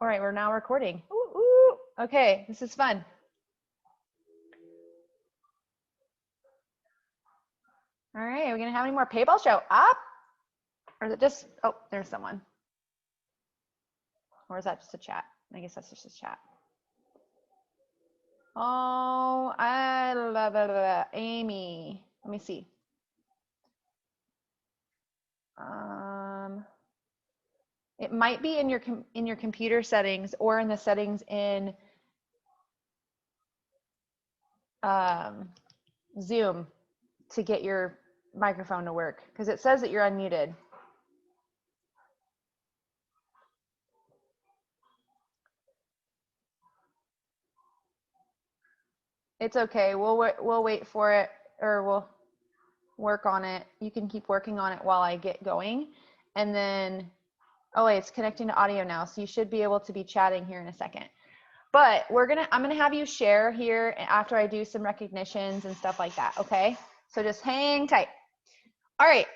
All right, we're now recording. Ooh, ooh. Okay, this is fun. All right, are we gonna have any more payball show up? Or is it just, oh, there's someone. Or is that just a chat? I guess that's just a chat. Oh, I love it. Amy. Let me see. It might be in your computer settings or in the settings in Zoom to get your microphone to work, because it says that you're unmuted. It's okay. We'll wait for it, or we'll work on it. You can keep working on it while I get going. And then, oh wait, it's connecting to audio now, so you should be able to be chatting here in a second. But I'm gonna have you share here after I do some recognitions and stuff like that, okay? So just hang tight. All right,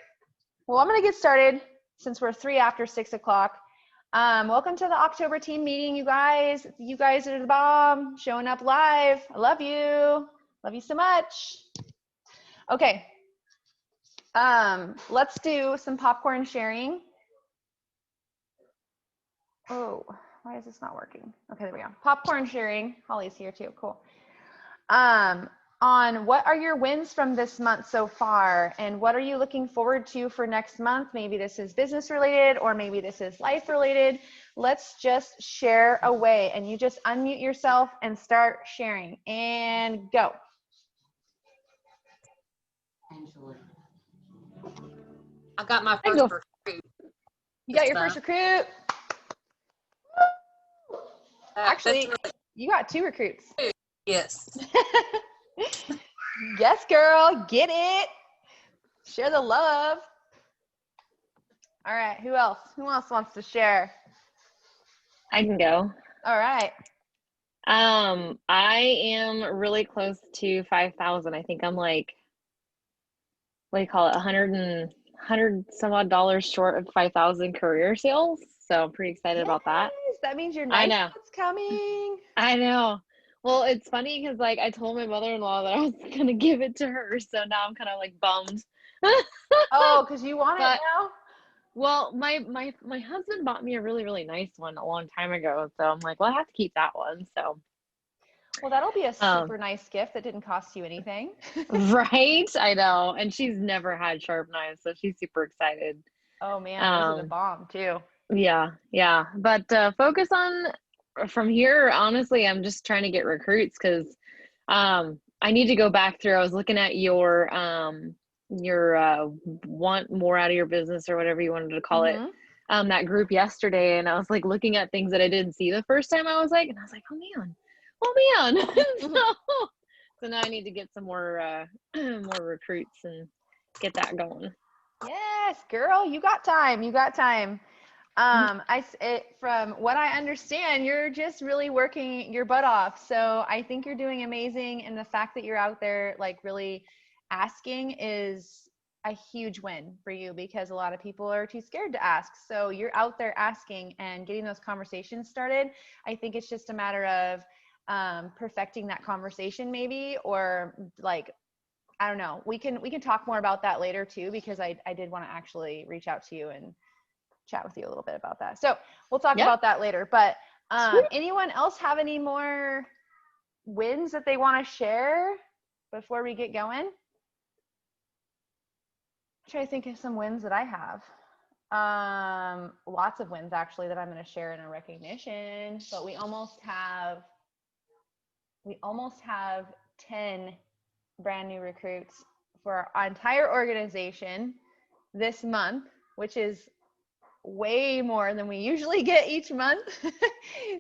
well, I'm gonna get started since we're 3 after 6 o'clock. Welcome to the October team meeting, you guys. You guys are the bomb, showing up live. I love you. Love you so much. Okay, let's do some popcorn sharing. Oh, why is this not working? Okay, there we go. Popcorn sharing. Holly's here too, cool. On what are your wins from this month so far, and what are you looking forward to for next month? Maybe this is business related, or maybe this is life related. Let's just share away, and you just unmute yourself and start sharing, and go. I got my first recruit. You got your first recruit? Actually, you got 2 recruits. Yes. Yes, girl, get it. Share the love. All right, who else? Who else wants to share? I can go. All right. I am really close to 5,000. I think I'm like, what do you call it? 100 some odd dollars short of 5,000 career sales. So I'm pretty excited about that. That means your nice month's coming. I know. Well, it's funny because like I told my mother-in-law that I was gonna give it to her, so now I'm kind of like bummed. Oh, because you want it now? Well, my husband bought me a really, really nice one a long time ago, so I'm like, well, I have to keep that one. So, well, that'll be a super nice gift that didn't cost you anything. Right? I know. And she's never had sharp knives, so she's super excited. Oh man, those are the bomb too. Yeah. But focus on from here. Honestly, I'm just trying to get recruits because I need to go back through. I was looking at your want more out of your business or whatever you wanted to call it, that group yesterday, and I was like looking at things that I didn't see the first time I was like, oh man. So now I need to get some more more recruits and get that going. Yes, girl, you got time. From what I understand, you're just really working your butt off. So I think you're doing amazing. And the fact that you're out there, like really asking is a huge win for you, because a lot of people are too scared to ask. So you're out there asking and getting those conversations started. I think it's just a matter of perfecting that conversation maybe, or like, I don't know. We can talk more about that later too, because I did want to actually reach out to you and chat with you a little bit about that. So we'll talk about that later. But anyone else have any more wins that they want to share before we get going? I'm trying to think of some wins that I have. Lots of wins actually that I'm going to share in a recognition, but we almost have 10 brand new recruits for our entire organization this month, which is way more than we usually get each month.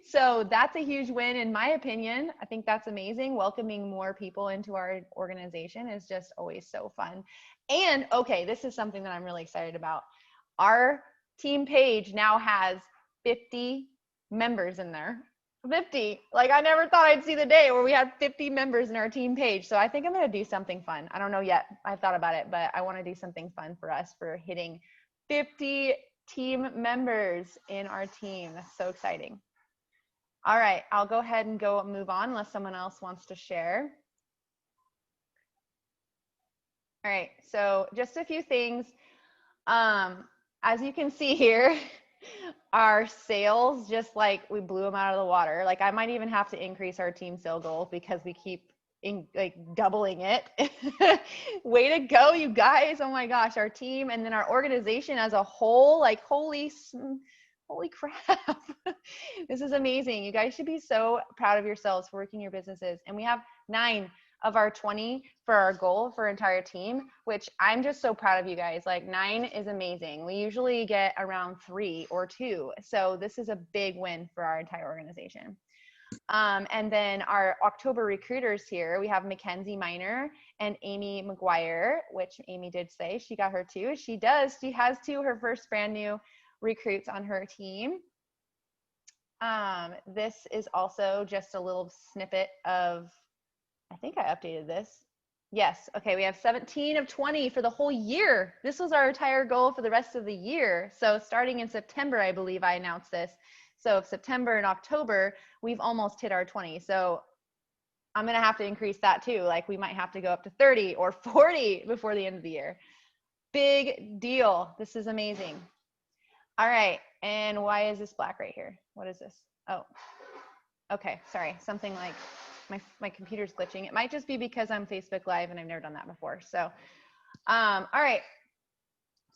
So that's a huge win in my opinion. I think that's amazing. Welcoming more people into our organization is just always so fun. And okay, this is something that I'm really excited about. Our team page now has 50 members in there. 50. Like, I never thought I'd see the day where we had 50 members in our team page. So I think I'm going to do something fun. I don't know yet. I've thought about it, but I want to do something fun for us for hitting 50 team members in our team. That's so exciting. All right, I'll go ahead and move on unless someone else wants to share. All right, so just a few things. As you can see here, our sales, just like we blew them out of the water. Like I might even have to increase our team sale goal because we keep doubling it. Way to go, you guys. Oh my gosh, our team and then our organization as a whole, like holy crap. This is amazing. You guys should be so proud of yourselves for working your businesses. And we have 9 of our 20 for our goal for our entire team, which I'm just so proud of you guys. Like 9 is amazing. We usually get around 3 or 2. So this is a big win for our entire organization. And then our October recruiters here, we have Mackenzie Miner and Amy McGuire, which Amy did say she got her too. She has 2, her first brand new recruits on her team. This is also just a little snippet of, I think I updated this. Yes. Okay. We have 17 of 20 for the whole year. This was our entire goal for the rest of the year. So starting in September, I believe I announced this. So September and October, we've almost hit our 20. So I'm going to have to increase that too. Like we might have to go up to 30 or 40 before the end of the year. Big deal. This is amazing. All right. And why is this black right here? What is this? Oh, okay. Sorry. Something like my computer's glitching. It might just be because I'm Facebook Live and I've never done that before. So, all right.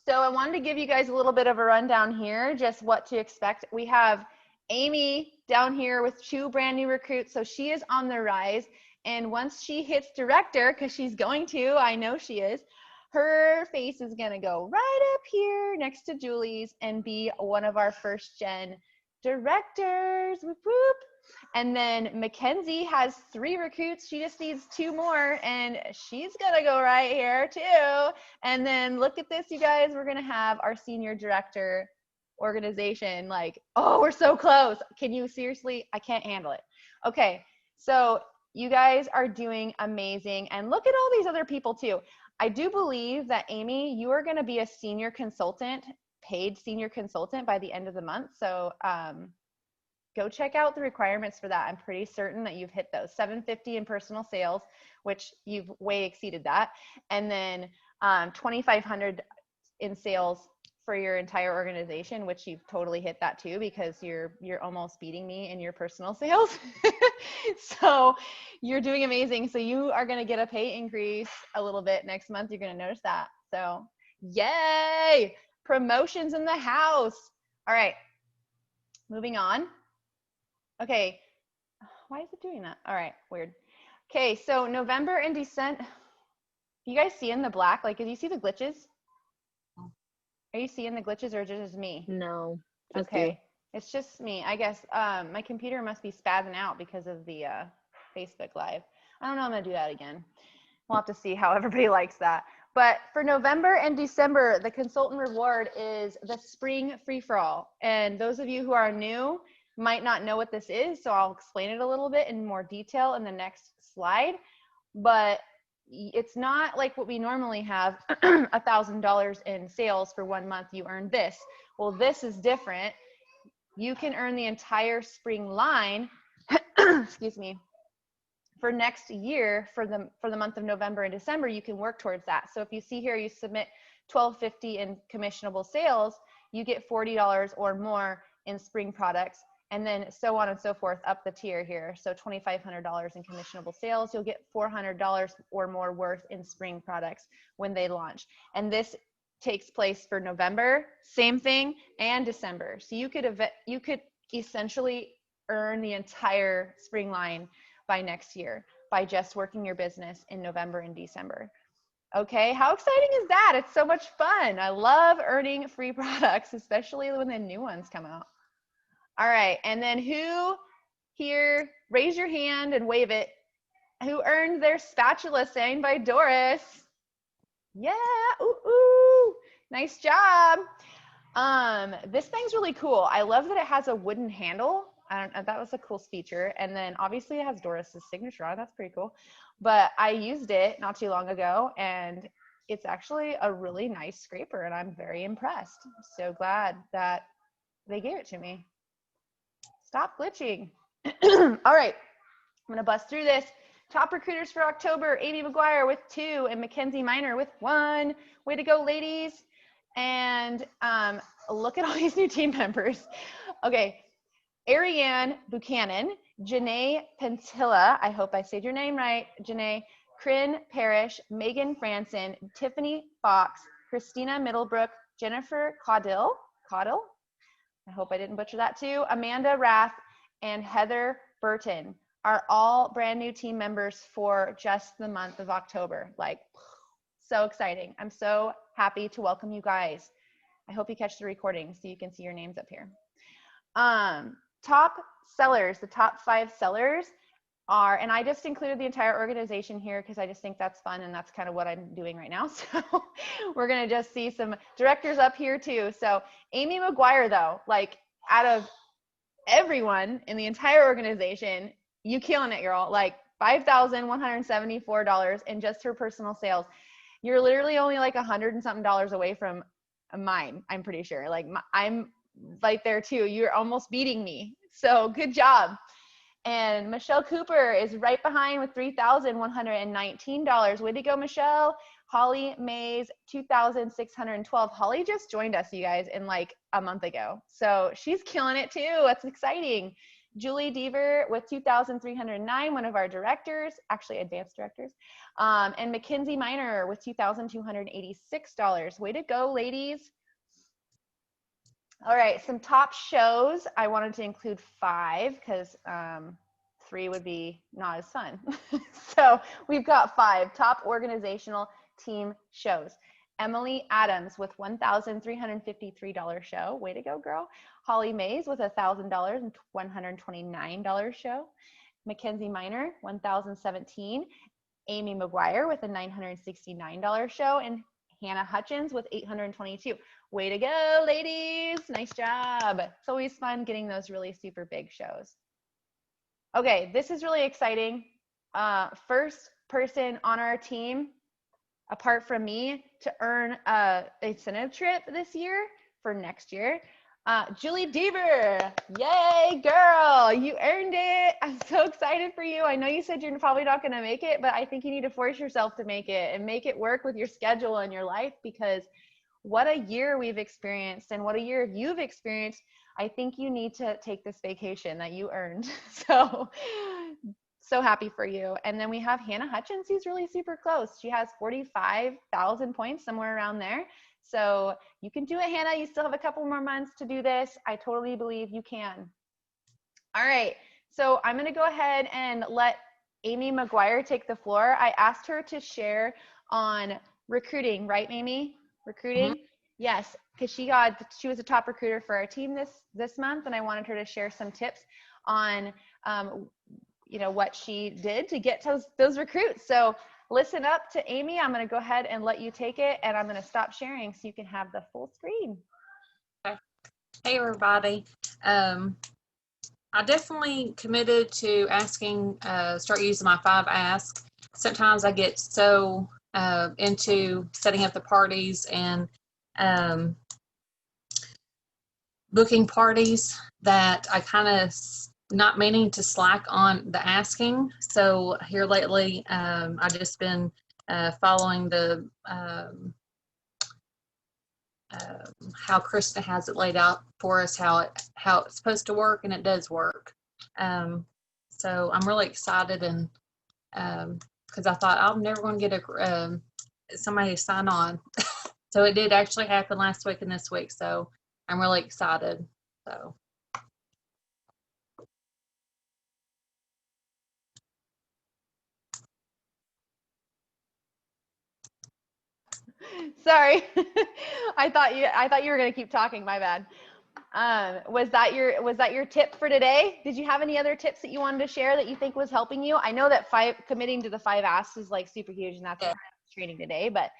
So I wanted to give you guys a little bit of a rundown here, just what to expect. We have Amy down here with 2 brand new recruits. So she is on the rise. And once she hits director, because she's going to, I know she is, her face is going to go right up here next to Julie's and be one of our first gen directors. Whoop, whoop. And then Mackenzie has 3 recruits. She just needs 2 more and she's gonna go right here too. And then look at this, you guys, we're gonna have our senior director organization. Like, oh, we're so close. Can you seriously? I can't handle it. Okay, so you guys are doing amazing. And look at all these other people too. I do believe that Amy, you are gonna be a senior consultant, paid senior consultant by the end of the month. So go check out the requirements for that. I'm pretty certain that you've hit those. $750 in personal sales, which you've way exceeded that. And then $2,500 in sales for your entire organization, which you've totally hit that too, because you're almost beating me in your personal sales. So you're doing amazing. So you are going to get a pay increase a little bit next month. You're going to notice that. So yay, promotions in the house. All right, moving on. Okay, why is it doing that? All right, weird. Okay, so November and December, you guys seeing the black? Like, do you see the glitches? Are you seeing the glitches or is it just me? No. Okay, You. it's just me. I guess my computer must be spazzing out because of the Facebook Live. I don't know, I'm gonna do that again. We'll have to see how everybody likes that. But for November and December, the consultant reward is the spring free-for-all. And those of you who are new might not know what this is, so I'll explain it a little bit in more detail in the next slide. But it's not like what we normally have, $1,000 in sales for 1 month, you earn this. Well, this is different. You can earn the entire spring line, excuse me, for next year, for the month of November and December, you can work towards that. So if you see here, you submit $1,250 in commissionable sales, you get $40 or more in spring products, and then so on and so forth up the tier here. So $2,500 in commissionable sales, you'll get $400 or more worth in spring products when they launch. And this takes place for November, same thing, and December. So you could essentially earn the entire spring line by next year by just working your business in November and December. Okay, how exciting is that? It's so much fun. I love earning free products, especially when the new ones come out. All right, and then who here, raise your hand and wave it, who earned their spatula signed by Doris? Yeah, ooh, ooh, nice job. This thing's really cool. I love that it has a wooden handle. That was a cool feature. And then obviously it has Doris's signature on it. That's pretty cool. But I used it not too long ago and it's actually a really nice scraper and I'm very impressed. So glad that they gave it to me. Stop glitching. All right, I'm going to bust through this. Top recruiters for October, Amy McGuire with 2 and Mackenzie Miner with 1. Way to go, ladies. And look at all these new team members. Okay, Ariane Buchanan, Janae Pentilla, I hope I said your name right, Janae, Kryn Parrish, Megan Franson, Tiffany Fox, Christina Middlebrook, Jennifer Caudill, I hope I didn't butcher that too, Amanda Rath, and Heather Burton are all brand new team members for just the month of October. Like, so exciting. I'm so happy to welcome you guys. I hope you catch the recording so you can see your names up here. Top sellers, the top 5 sellers are, and I just included the entire organization here because I just think that's fun and that's kind of what I'm doing right now. So we're going to just see some directors up here too. So Amy McGuire though, like out of everyone in the entire organization, you killing it, girl. Like $5,174 in just her personal sales. You're literally only like $100 and something away from mine, I'm pretty sure. Like I'm right there too. You're almost beating me. So good job. And Michelle Cooper is right behind with $3,119. Way to go, Michelle. Holly Mays, $2,612. Holly just joined us, you guys, in like a month ago. So she's killing it too. That's exciting. Julie Deaver with $2,309, one of our directors, actually advanced directors. And Mackenzie Miner with $2,286. Way to go, ladies. All right, some top shows. I wanted to include 5 because 3 would be not as fun. So we've got 5 top organizational team shows. Emily Adams with $1,353 show. Way to go, girl. Holly Mays with $1,000 and $129 show. Mackenzie Miner, $1,017. Amy McGuire with a $969 show. And Hannah Hutchins with $822. Way to go, ladies. Nice job. It's always fun getting those really super big shows. Okay, this is really exciting. First person on our team, apart from me, to earn a incentive trip this year for next year. Julie Deaver, yay, girl, you earned it. I'm so excited for you. I know you said you're probably not gonna make it, but I think you need to force yourself to make it and make it work with your schedule and your life, because what a year we've experienced and what a year you've experienced. I think you need to take this vacation that you earned. So happy for you. And then we have Hannah Hutchins, who's really super close. She has 45,000 points, somewhere around there. So you can do it, Hannah. You still have a couple more months to do this. I totally believe you can. All right. So I'm going to go ahead and let Amy McGuire take the floor. I asked her to share on recruiting, right, Amy? Recruiting? Mm-hmm. Yes, because she was a top recruiter for our team this month, and I wanted her to share some tips on what she did to get those recruits. So listen up to Amy. I'm going to go ahead and let you take it, and I'm going to stop sharing so you can have the full screen. Hey everybody. I definitely committed to start using my 5 asks. Sometimes I get so into setting up the parties and booking parties that I kind of not meaning to slack on the asking. So here lately, I've just been following the how Krista has it laid out for us, how it's supposed to work, and it does work. So I'm really excited, and because I thought I'm never going to get somebody to sign on. So it did actually happen last week and this week. So I'm really excited. So. Sorry. I thought you were going to keep talking. My bad. Was that your tip for today? Did you have any other tips that you wanted to share that you think was helping you? I know that committing to the 5 asks is like super huge, and that's what I'm training today, but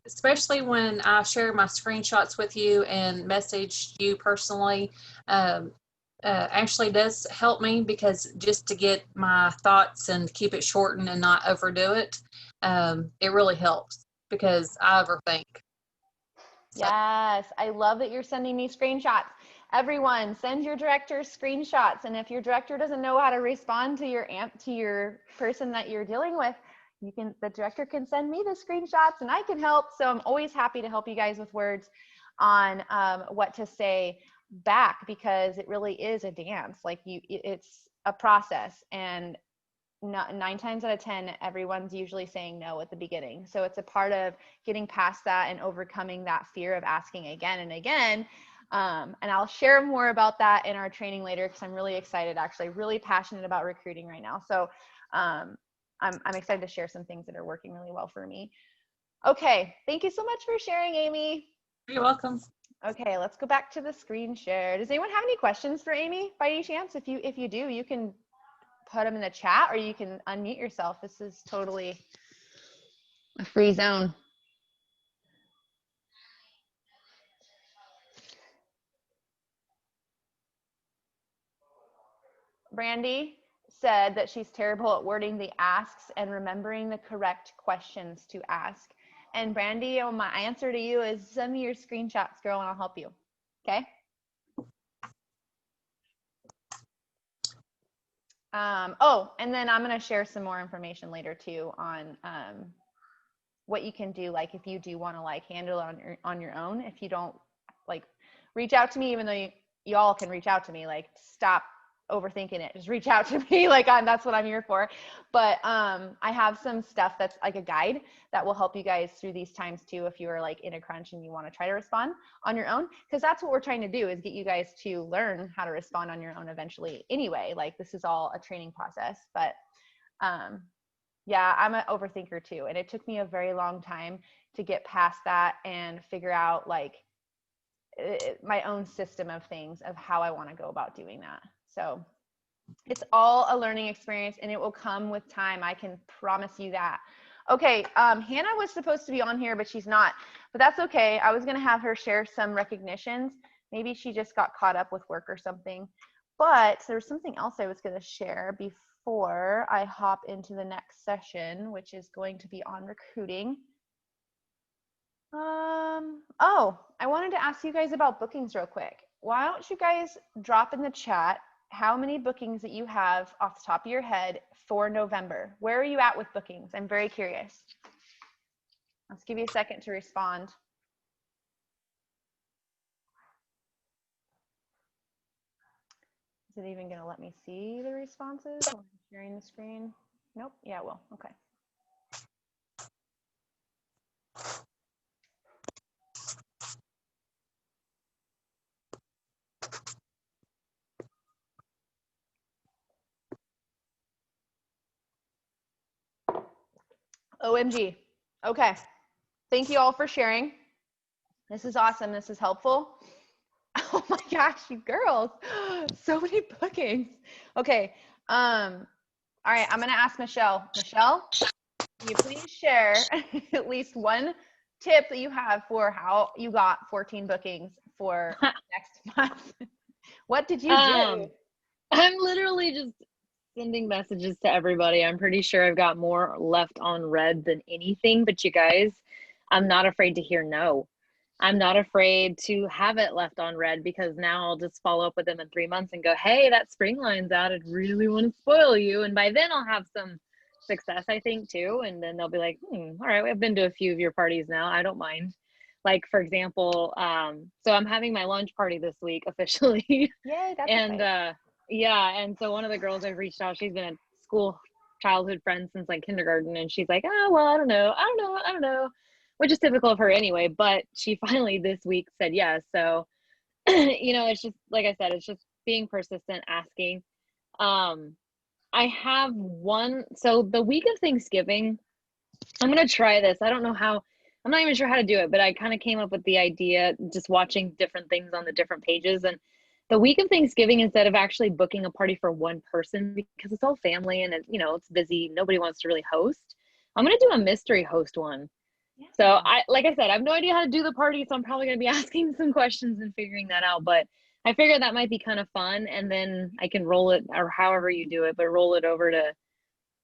especially when I share my screenshots with you and message you personally, actually does help me, because just to get my thoughts and keep it shortened and not overdo it, it really helps because I overthink. So. Yes, I love that you're sending me screenshots. everyone, send your director screenshots. And if your director doesn't know how to respond to your person that you're dealing with, the director can send me the screenshots and I can help. So I'm always happy to help you guys with words on what to say back, because it really is a dance. Like it's a process, and 9 times out of 10, everyone's usually saying no at the beginning. So it's a part of getting past that and overcoming that fear of asking again and again. And I'll share more about that in our training later, because I'm really excited, actually really passionate about recruiting right now. So I'm excited to share some things that are working really well for me. Okay, thank you so much for sharing, Amy. You're welcome. Okay, let's go back to the screen share. Does anyone have any questions for Amy by any chance? If you do, you can put them in the chat, or you can unmute yourself. This is totally a free zone. Brandy said that she's terrible at wording the asks and remembering the correct questions to ask. And Brandy, my answer to you is send me your screenshots, girl, and I'll help you. Okay? Oh, and then I'm going to share some more information later too on what you can do, like if you do want to like handle it on your own. If you don't, like, reach out to me, even though you all can reach out to me. Like, stop overthinking it, just reach out to me. Like, that's what I'm here for. But I have some stuff that's like a guide that will help you guys through these times too, if you are like in a crunch and you want to try to respond on your own, because that's what we're trying to do, is get you guys to learn how to respond on your own eventually anyway. Like, this is all a training process. But yeah, I'm an overthinker too, and it took me a very long time to get past that and figure out like my own system of things, of how I want to go about doing that. So it's all a learning experience, and it will come with time. I can promise you that. Okay, Hannah was supposed to be on here, but she's not. But that's okay. I was going to have her share some recognitions. Maybe she just got caught up with work or something. But there's something else I was going to share before I hop into the next session, which is going to be on recruiting. Oh, I wanted to ask you guys about bookings real quick. Why don't you guys drop in the chat how many bookings that you have off the top of your head for November? Where are you at with bookings? I'm very curious. Let's give you a second to respond. Is it even going to let me see the responses while I'm sharing the screen? Nope. Yeah, well, okay. OMG. Okay. Thank you all for sharing. This is awesome. This is helpful. Oh my gosh, you girls. So many bookings. Okay. All right. I'm going to ask Michelle. Michelle, can you please share at least one tip that you have for how you got 14 bookings for next month? What did you do? I'm literally just sending messages to everybody. I'm pretty sure I've got more left on red than anything, but you guys, I'm not afraid to hear no. I'm not afraid to have it left on red, because now I'll just follow up with them in 3 months and go, hey, that spring line's out. I'd really want to spoil you. And by then I'll have some success, I think, too. And then they'll be like, all right, I've been to a few of your parties now. I don't mind. Like, for example, so I'm having my lunch party this week officially. Yay, that's and exciting. yeah, and so one of the girls I've reached out, she's been a school childhood friend since like kindergarten, and she's like, oh, well, I don't know, which is typical of her anyway, but she finally this week said yes. So you know, it's just like I said, it's just being persistent, asking. I have one, so the week of Thanksgiving, I'm gonna try this. I don't know how, I'm not even sure how to do it, but I kind of came up with the idea just watching different things on the different pages. And the week of Thanksgiving, instead of actually booking a party for one person, because it's all family and you know, it's busy, nobody wants to really host, I'm gonna do a mystery host one. Yeah. So like I said, I have no idea how to do the party, so I'm probably gonna be asking some questions and figuring that out. But I figured that might be kind of fun, and then I can roll it, or however you do it, but roll it over to,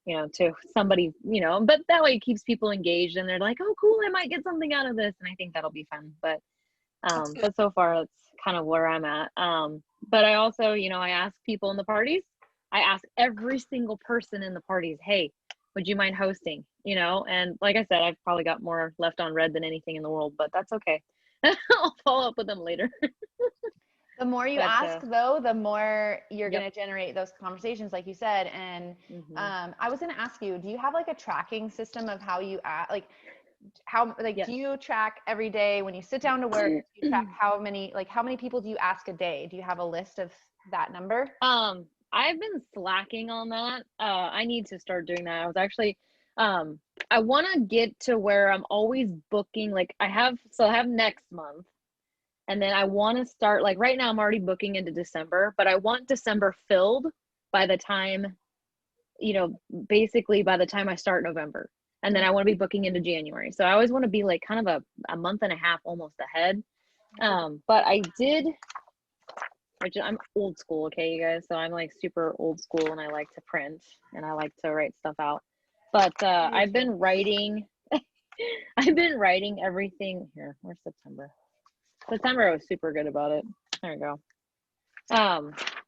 you know, to somebody, you know, but that way it keeps people engaged and they're like, oh, cool, I might get something out of this. And I think that'll be fun. But so far it's kind of where I'm at. But I also, you know, I ask people in the parties, I ask every single person in the parties, hey, would you mind hosting? You know, and like I said, I've probably got more left on red than anything in the world, but that's okay. I'll follow up with them later. The more you But, ask, though, the more you're Yep. going to generate those conversations, like you said. And I was going to ask you, do you have like a tracking system of how you like how like Yes. do you track every day when you sit down to work? Do you track how many people do you ask a day? Do you have a list of that number? I've been slacking on that. I need to start doing that. I was actually, I want to get to where I'm always booking. Like I have next month, and then I want to start. Like right now, I'm already booking into December, but I want December filled by the time, you know, basically by the time I start November, and then I want to be booking into January. So I always want to be like kind of a month and a half almost ahead. But I did. I'm old school, okay, you guys. So I'm like super old school, and I like to print and I like to write stuff out. But I've been writing. I've been writing everything here. Where's September? September, I was super good about it. There we go.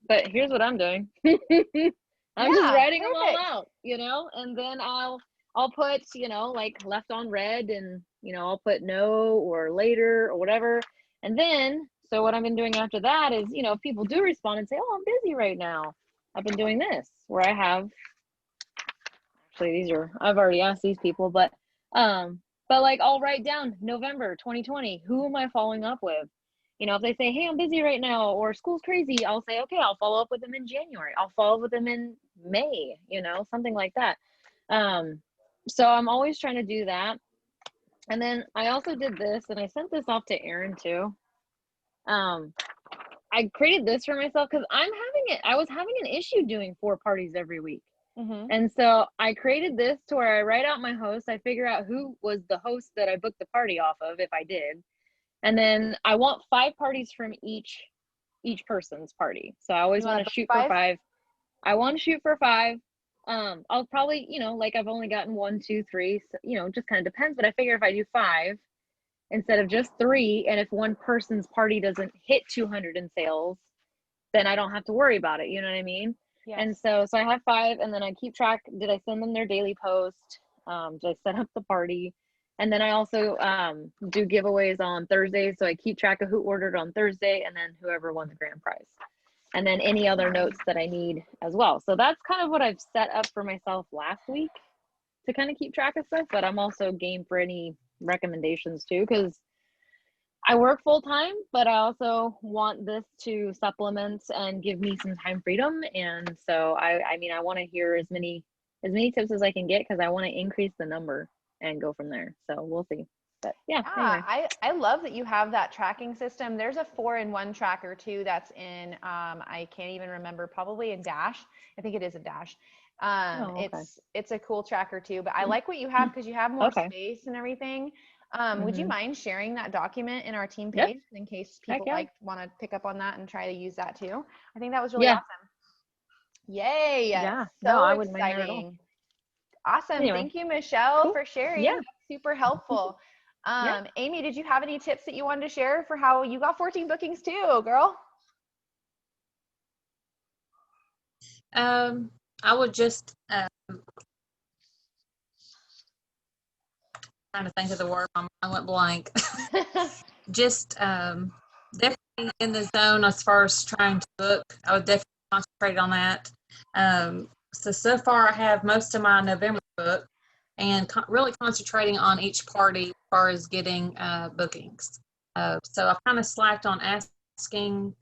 But here's what I'm doing. I'm just writing them all out, you know, and then I'll put, you know, like left on red, and you know, I'll put no or later or whatever, and then. So what I've been doing after that is, you know, if people do respond and say, oh, I'm busy right now, I've been doing this where I have, actually I've already asked these people, but like I'll write down November 2020, who am I following up with? You know, if they say, hey, I'm busy right now, or school's crazy, I'll say, okay, I'll follow up with them in January. I'll follow up with them in May, you know, something like that. So I'm always trying to do that. And then I also did this, and I sent this off to Erin too. I created this for myself because I was having an issue doing 4 parties every week. And so I created this to where I write out my host. I figure out who was the host that I booked the party off of, if I did. And then I want 5 parties from each person's party. So I always want to shoot for 5. I want to shoot for 5. I'll probably, you know, like I've only gotten 1, 2, 3, so, you know, it just kind of depends. But I figure if I do 5, instead of just 3, and if one person's party doesn't hit 200 in sales, then I don't have to worry about it. You know what I mean? Yes. And so I have 5, and then I keep track. Did I send them their daily post? Did I set up the party? And then I also do giveaways on Thursdays. So I keep track of who ordered on Thursday, and then whoever won the grand prize. And then any other notes that I need as well. So that's kind of what I've set up for myself last week to kind of keep track of stuff. But I'm also game for any recommendations too, because I work full time, but I also want this to supplement and give me some time freedom. And so I mean, I want to hear as many tips as I can get, because I want to increase the number and go from there. So we'll see. But yeah, anyway. I love that you have that tracking system. There's a 4-in-1 tracker too that's in I can't even remember, probably in Dash. I think it is a Dash. Okay. It's a cool tracker too, but I like what you have because you have more space and everything. Would you mind sharing that document in our team page in case people want to pick up on that and try to use that too? I think that was really awesome. Yay. Yeah. So I wouldn't mind that at all. Awesome. Anyway. Thank you, Michelle, for sharing. Yeah. That's super helpful. Amy, did you have any tips that you wanted to share for how you got 14 bookings too, girl? I would just trying to think of the word. My mind went blank. Just definitely in the zone as far as trying to book. I would definitely concentrate on that. So far I have most of my November book, and really concentrating on each party as far as getting bookings. So I've kind of slacked on asking.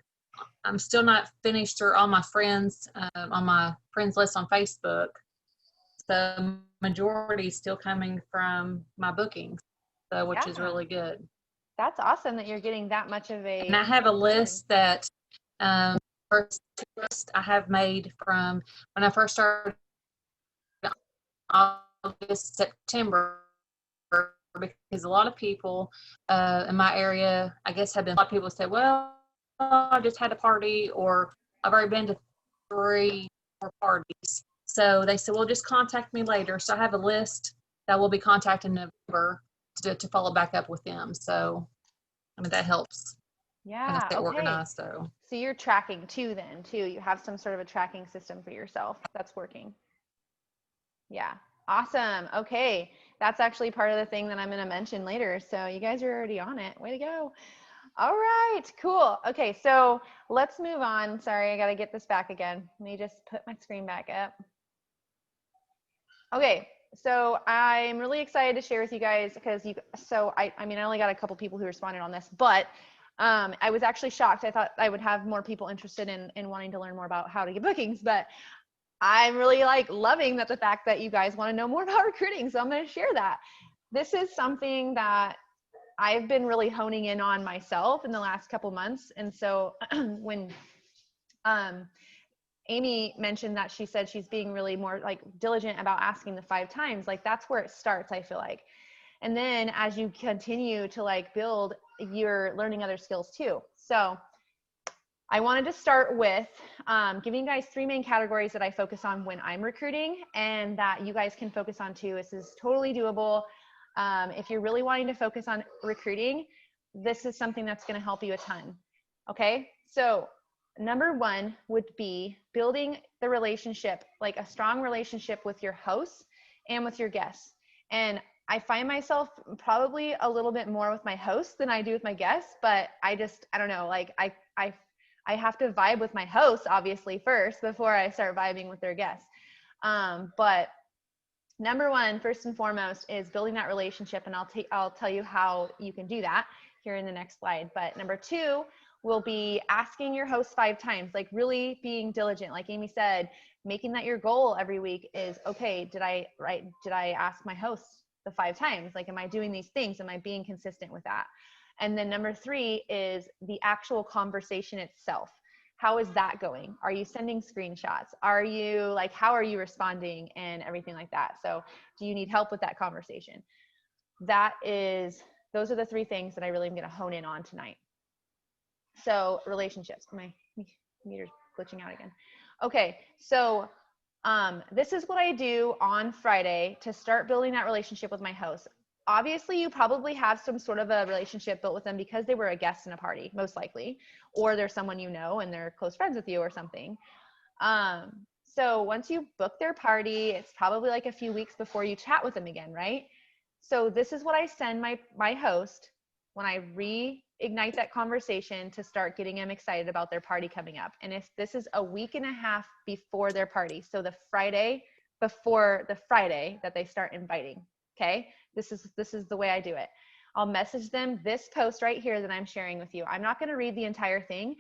I'm still not finished through all my friends on my friends list on Facebook. The majority is still coming from my bookings, so which is really good. That's awesome that you're getting that much of a. And I have a list that first I have made from when I first started August, September, because a lot of people in my area, I guess, have been. A lot of people say, "Well, I just had a party," or "I've already been to 3 or 4 parties." So they said, well, just contact me later. So I have a list that will be contacting in November to follow back up with them. So, I mean, that helps. kind of Yeah. stay Okay. organized. So So you're tracking too, then too. You have some sort of a tracking system for yourself that's working. Yeah. Awesome. Okay. That's actually part of the thing that I'm going to mention later. So you guys are already on it. Way to go. All right. Cool. Okay. So let's move on. Sorry, I got to get this back again. Let me just put my screen back up. Okay. So I'm really excited to share with you guys because I mean, I only got a couple people who responded on this, but I was actually shocked. I thought I would have more people interested in wanting to learn more about how to get bookings, but I'm really like loving the fact that you guys want to know more about recruiting. So I'm going to share that. This is something that I've been really honing in on myself in the last couple months. And so when Amy mentioned that she said she's being really more like diligent about asking the 5 times, like that's where it starts, I feel like. And then as you continue to like build, you're learning other skills too. So I wanted to start with giving you guys 3 main categories that I focus on when I'm recruiting and that you guys can focus on too. This is totally doable. If you're really wanting to focus on recruiting, this is something that's going to help you a ton. Okay. So number 1 would be building the relationship, like a strong relationship with your hosts and with your guests. And I find myself probably a little bit more with my hosts than I do with my guests, but I don't know, like I have to vibe with my hosts obviously first before I start vibing with their guests. But number 1, first and foremost, is building that relationship, and I'll tell you how you can do that here in the next slide. But number 2 will be asking your host 5 times, like really being diligent. Like Amy said, making that your goal every week is, okay, did I ask my host the 5 times? Like, am I doing these things? Am I being consistent with that? And then number 3 is the actual conversation itself. How is that going? Are you sending screenshots? Are you like, how are you responding and everything like that? So do you need help with that conversation? Those are the 3 things that I really am going to hone in on tonight. So relationships, my meter's glitching out again. Okay. So this is what I do on Friday to start building that relationship with my host. Obviously, you probably have some sort of a relationship built with them because they were a guest in a party, most likely, or they're someone you know and they're close friends with you or something. So once you book their party, it's probably like a few weeks before you chat with them again, right? So this is what I send my host when I reignite that conversation to start getting them excited about their party coming up. And if this is a week and a half before their party, so the Friday before the Friday that they start inviting, okay? This is the way I do it. I'll message them this post right here that I'm sharing with you. I'm not going to read the entire thing.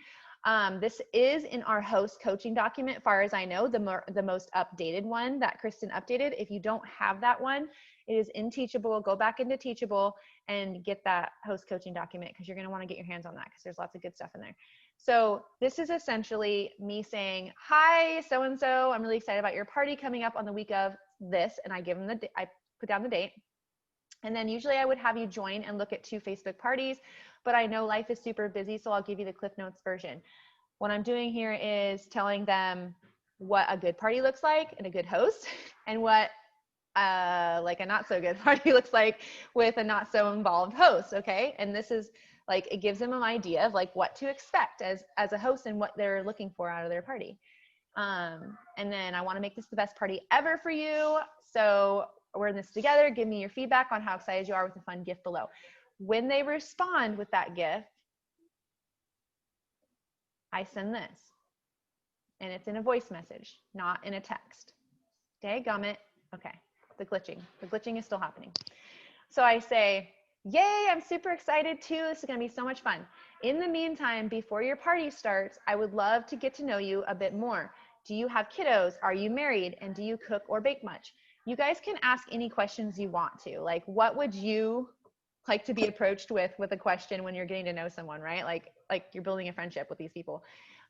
This is in our host coaching document, far as I know, the most updated one that Kristen updated. If you don't have that one, it is in Teachable. Go back into Teachable and get that host coaching document because you're going to want to get your hands on that because there's lots of good stuff in there. So this is essentially me saying, hi, so-and-so, I'm really excited about your party coming up on the week of this. And I give them I put down the date. And then usually I would have you join and look at 2 Facebook parties, but I know life is super busy, so I'll give you the Cliff Notes version. What I'm doing here is telling them what a good party looks like and a good host, and what like a not so good party looks like with a not so involved host, okay? And this is like, it gives them an idea of like what to expect as a host and what they're looking for out of their party. And then I want to make this the best party ever for you. So we're in this together. Give me your feedback on how excited you are with the fun gift below. When they respond with that gift, I send this. And it's in a voice message, not in a text. Okay, gummit. Okay, the glitching is still happening. So I say, yay, I'm super excited too. This is going to be so much fun. In the meantime, before your party starts, I would love to get to know you a bit more. Do you have kiddos? Are you married? And do you cook or bake much? You guys can ask any questions you want to. Like, what would you like to be approached with a question when you're getting to know someone, right? Like you're building a friendship with these people.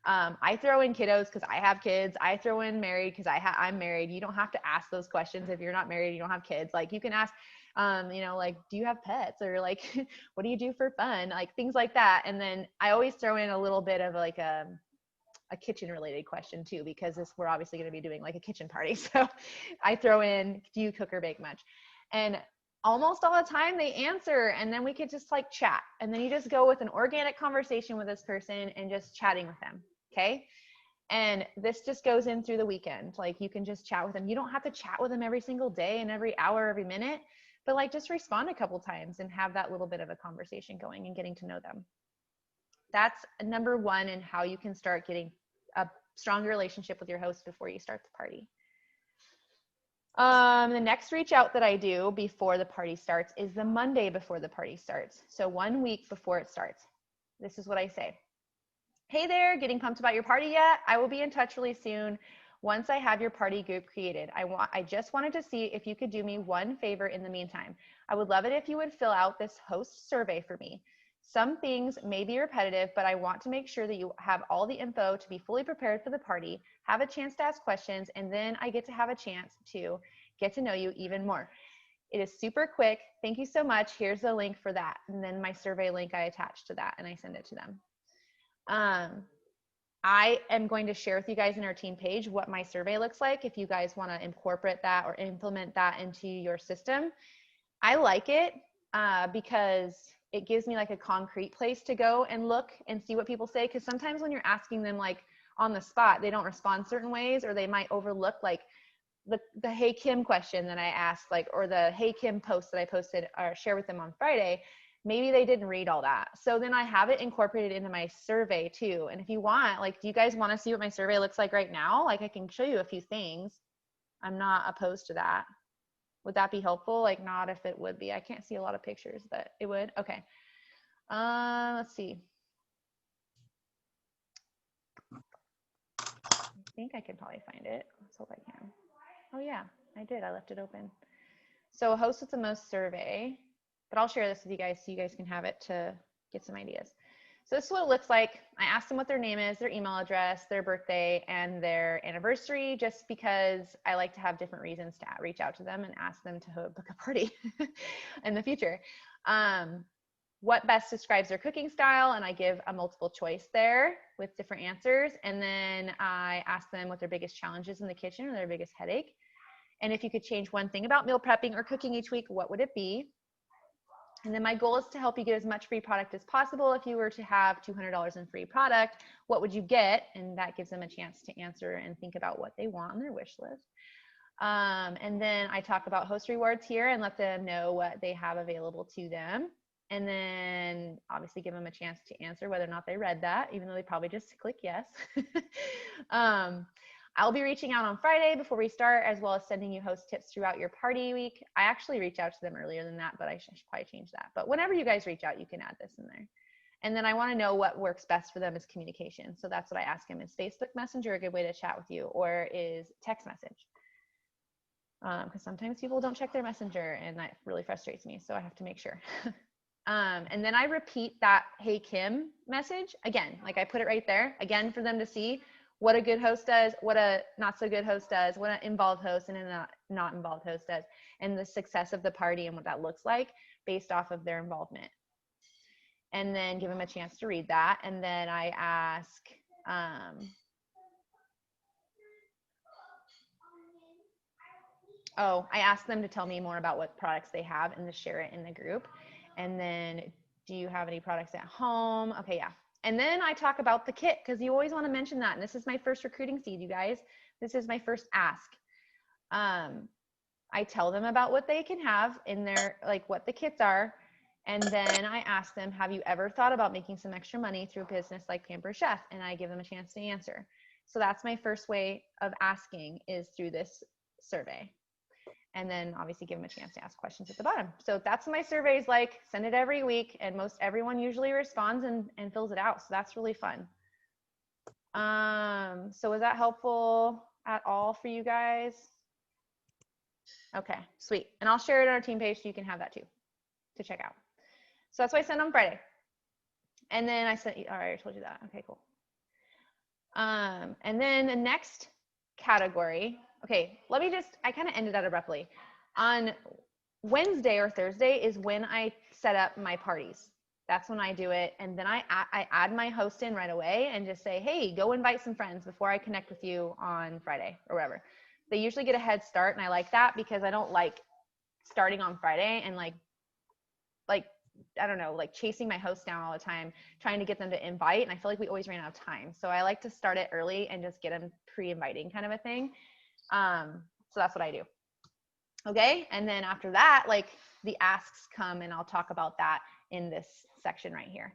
I throw in kiddos because I have kids. I throw in married because I'm married. You don't have to ask those questions if you're not married, you don't have kids. Like you can ask, like, do you have pets? Or like, what do you do for fun? Like things like that. And then I always throw in a little bit of like a kitchen related question too, because we're obviously going to be doing like a kitchen party. So I throw in, do you cook or bake much? And almost all the time they answer, and then we could just like chat, and then you just go with an organic conversation with this person and just chatting with them. Okay. And this just goes in through the weekend. Like you can just chat with them. You don't have to chat with them every single day and every hour, every minute, but like just respond a couple times and have that little bit of a conversation going and getting to know them. That's number one in how you can start getting a stronger relationship with your host before you start the party. The next reach out that I do before the party starts is the Monday before the party starts. So 1 week before it starts. This is what I say. Hey there, getting pumped about your party yet? I will be in touch really soon once I have your party group created. I just wanted to see if you could do me one favor in the meantime. I would love it if you would fill out this host survey for me. Some things may be repetitive, but I want to make sure that you have all the info to be fully prepared for the party, have a chance to ask questions, and then I get to have a chance to get to know you even more. It is super quick. Thank you so much. Here's the link for that. And then my survey link I attach to that and I send it to them. I am going to share with you guys in our team page what my survey looks like if you guys want to incorporate that or implement that into your system. I like it because it gives me like a concrete place to go and look and see what people say. Because sometimes when you're asking them like on the spot, they don't respond certain ways, or they might overlook like the Hey Kim question that I asked, like, or the Hey Kim post that I posted or share with them on Friday. Maybe they didn't read all that. So then I have it incorporated into my survey too. And if you want, like, do you guys want to see what my survey looks like right now? Like I can show you a few things. I'm not opposed to that. Would that be helpful? Like not if it would be. I can't see a lot of pictures, but it would. Okay. Let's see. I think I can probably find it. Let's hope I can. Oh yeah, I did. I left it open. So host with the most survey, but I'll share this with you guys so you guys can have it to get some ideas. So this is what it looks like. I asked them what their name is, their email address, their birthday, and their anniversary, just because I like to have different reasons to reach out to them and ask them to book a party in the future. What best describes their cooking style, and I give a multiple choice there with different answers. And then I ask them what their biggest challenges in the kitchen or their biggest headache. And if you could change one thing about meal prepping or cooking each week, what would it be? And then my goal is to help you get as much free product as possible. If you were to have $200 in free product, what would you get? And that gives them a chance to answer and think about what they want on their wish list. And then I talk about host rewards here and let them know what they have available to them. And then obviously give them a chance to answer whether or not they read that, even though they probably just click yes. I'll be reaching out on Friday before we start, as well as sending you host tips throughout your party week. I actually reach out to them earlier than that, but I should probably change that. But whenever you guys reach out, you can add this in there. And then I want to know what works best for them is communication. So that's what I ask them. Is Facebook Messenger a good way to chat with you, or is text message? Because sometimes people don't check their messenger, and that really frustrates me. So I have to make sure. And then I repeat that Hey Kim message again, like I put it right there again for them to see what a good host does, what a not so good host does, what an involved host and a not involved host does, and the success of the party and what that looks like based off of their involvement. And then give them a chance to read that. And then I ask, I ask them to tell me more about what products they have and to share it in the group. And then, do you have any products at home? Okay, yeah. And then I talk about the kit, because you always want to mention that. And this is my first recruiting seed, you guys. This is my first ask. I tell them about what they can have in their, like what the kits are. And then I ask them, have you ever thought about making some extra money through a business like Pampered Chef? And I give them a chance to answer. So that's my first way of asking, is through this survey. And then obviously give them a chance to ask questions at the bottom. So that's what my survey is like. Send it every week, and most everyone usually responds and fills it out. So that's really fun. So was that helpful at all for you guys? Okay, sweet. And I'll share it on our team page so you can have that too to check out. So that's what I sent on Friday. And then I sent you, all right, I told you that. Okay, cool. And then the next category, okay, I kind of ended that abruptly. On Wednesday or Thursday is when I set up my parties. That's when I do it. And then I add my host in right away and just say, hey, go invite some friends before I connect with you on Friday or whatever. They usually get a head start, and I like that because I don't like starting on Friday and like, I don't know, like chasing my hosts down all the time, trying to get them to invite. And I feel like we always ran out of time. So I like to start it early and just get them pre-inviting kind of a thing. So that's what I do. Okay. And then after that, like the asks come, and I'll talk about that in this section right here.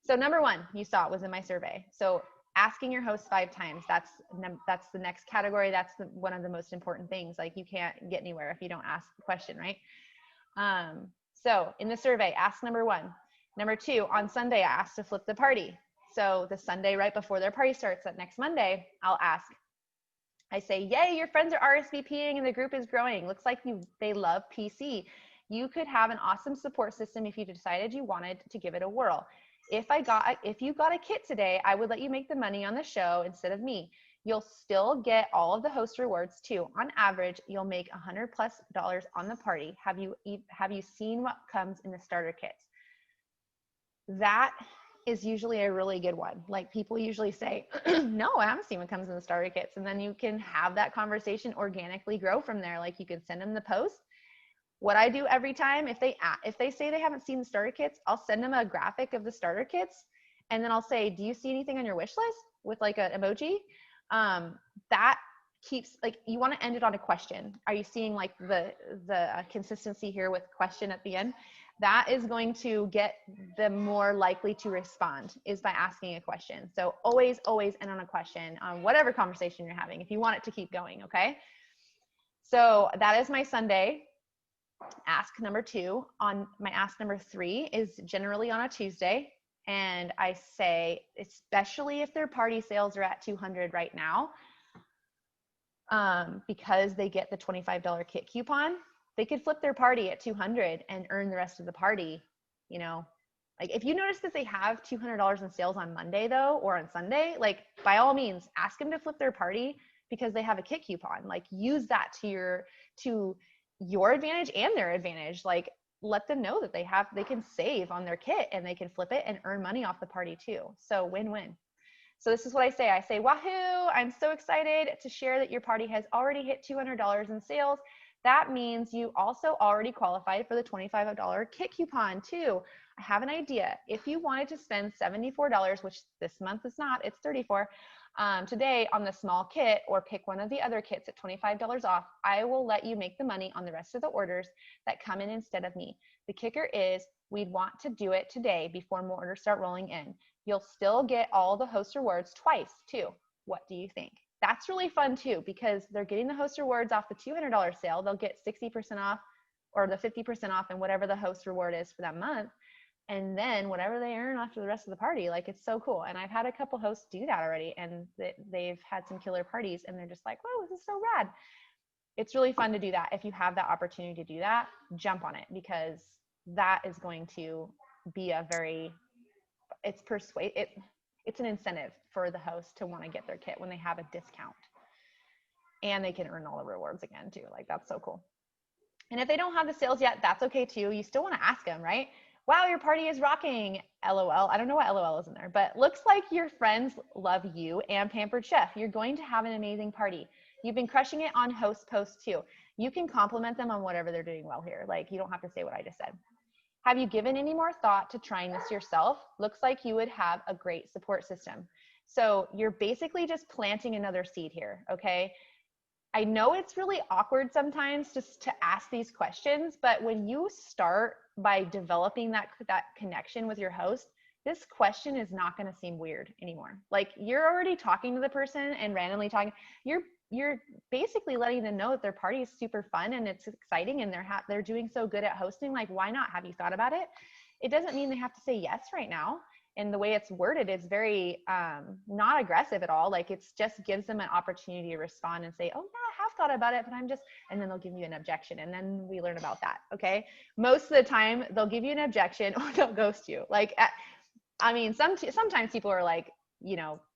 So number one, you saw it was in my survey. So asking your host 5 times, that's the next category. That's one of the most important things. Like you can't get anywhere if you don't ask the question, right? So in the survey, ask number 1. Number 2, on Sunday, I asked to flip the party. So the Sunday right before their party starts, that next Monday, I'll ask. I say, yay, your friends are RSVPing and the group is growing. Looks like they love PC. You could have an awesome support system if you decided you wanted to give it a whirl. If you got a kit today, I would let you make the money on the show instead of me. You'll still get all of the host rewards too. On average, you'll make $100+ on the party. Have you seen what comes in the starter kits? That is usually a really good one. Like people usually say, no, I haven't seen what comes in the starter kits. And then you can have that conversation organically grow from there. Like you can send them the post. What I do every time, if they say they haven't seen the starter kits, I'll send them a graphic of the starter kits. And then I'll say, do you see anything on your wish list with like an emoji? That keeps, like, you want to end it on a question. Are you seeing like the consistency here with question at the end? That is going to get them more likely to respond, is by asking a question. So always end on a question on whatever conversation you're having, if you want it to keep going. Okay. So that is my Sunday ask number 2. On my ask number 3 is generally on a Tuesday. And I say, especially if their party sales are at 200 right now, because they get the $25 kit coupon, they could flip their party at 200 and earn the rest of the party. You know, like if you notice that they have $200 in sales on Monday though, or on Sunday, like by all means, ask them to flip their party because they have a kit coupon. Like use that to your advantage and their advantage. Like let them know that they can save on their kit and they can flip it and earn money off the party too. So win-win. So this is what I say, wahoo, I'm so excited to share that your party has already hit $200 in sales. That means you also already qualified for the $25 kit coupon too. I have an idea. If you wanted to spend $74, which this month is not, it's $34, today on the small kit, or pick one of the other kits at $25 off, I will let you make the money on the rest of the orders that come in instead of me. The kicker is we'd want to do it today before more orders start rolling in. You'll still get all the host rewards twice too. What do you think? That's really fun too, because they're getting the host rewards off the $200 sale. They'll get 60% off or the 50% off and whatever the host reward is for that month. And then whatever they earn after the rest of the party, like it's so cool. And I've had a couple hosts do that already, and they've had some killer parties and they're just like, whoa, this is so rad. It's really fun to do that. If you have that opportunity to do that, jump on it, because that is going to be it's an incentive for the host to want to get their kit when they have a discount, and they can earn all the rewards again too. Like that's so cool. And if they don't have the sales yet, that's okay too. You still want to ask them, right? Wow, your party is rocking. LOL. I don't know what LOL is in there, but looks like your friends love you and Pampered Chef. You're going to have an amazing party. You've been crushing it on host posts too. You can compliment them on whatever they're doing well here. Like you don't have to say what I just said. Have you given any more thought to trying this yourself? Looks like you would have a great support system. So you're basically just planting another seed here, okay? I know it's really awkward sometimes just to ask these questions, but when you start by developing that connection with your host, this question is not going to seem weird anymore. Like you're already talking to the person and randomly talking. You're basically letting them know that their party is super fun and it's exciting and they're doing so good at hosting. Like, why not? Have you thought about it? It doesn't mean they have to say yes right now. And the way it's worded is very not aggressive at all. Like it's just gives them an opportunity to respond and say, oh yeah, I have thought about it, but and then they'll give you an objection. And then we learn about that. Okay. Most of the time they'll give you an objection or they'll ghost you. Like, sometimes people are like,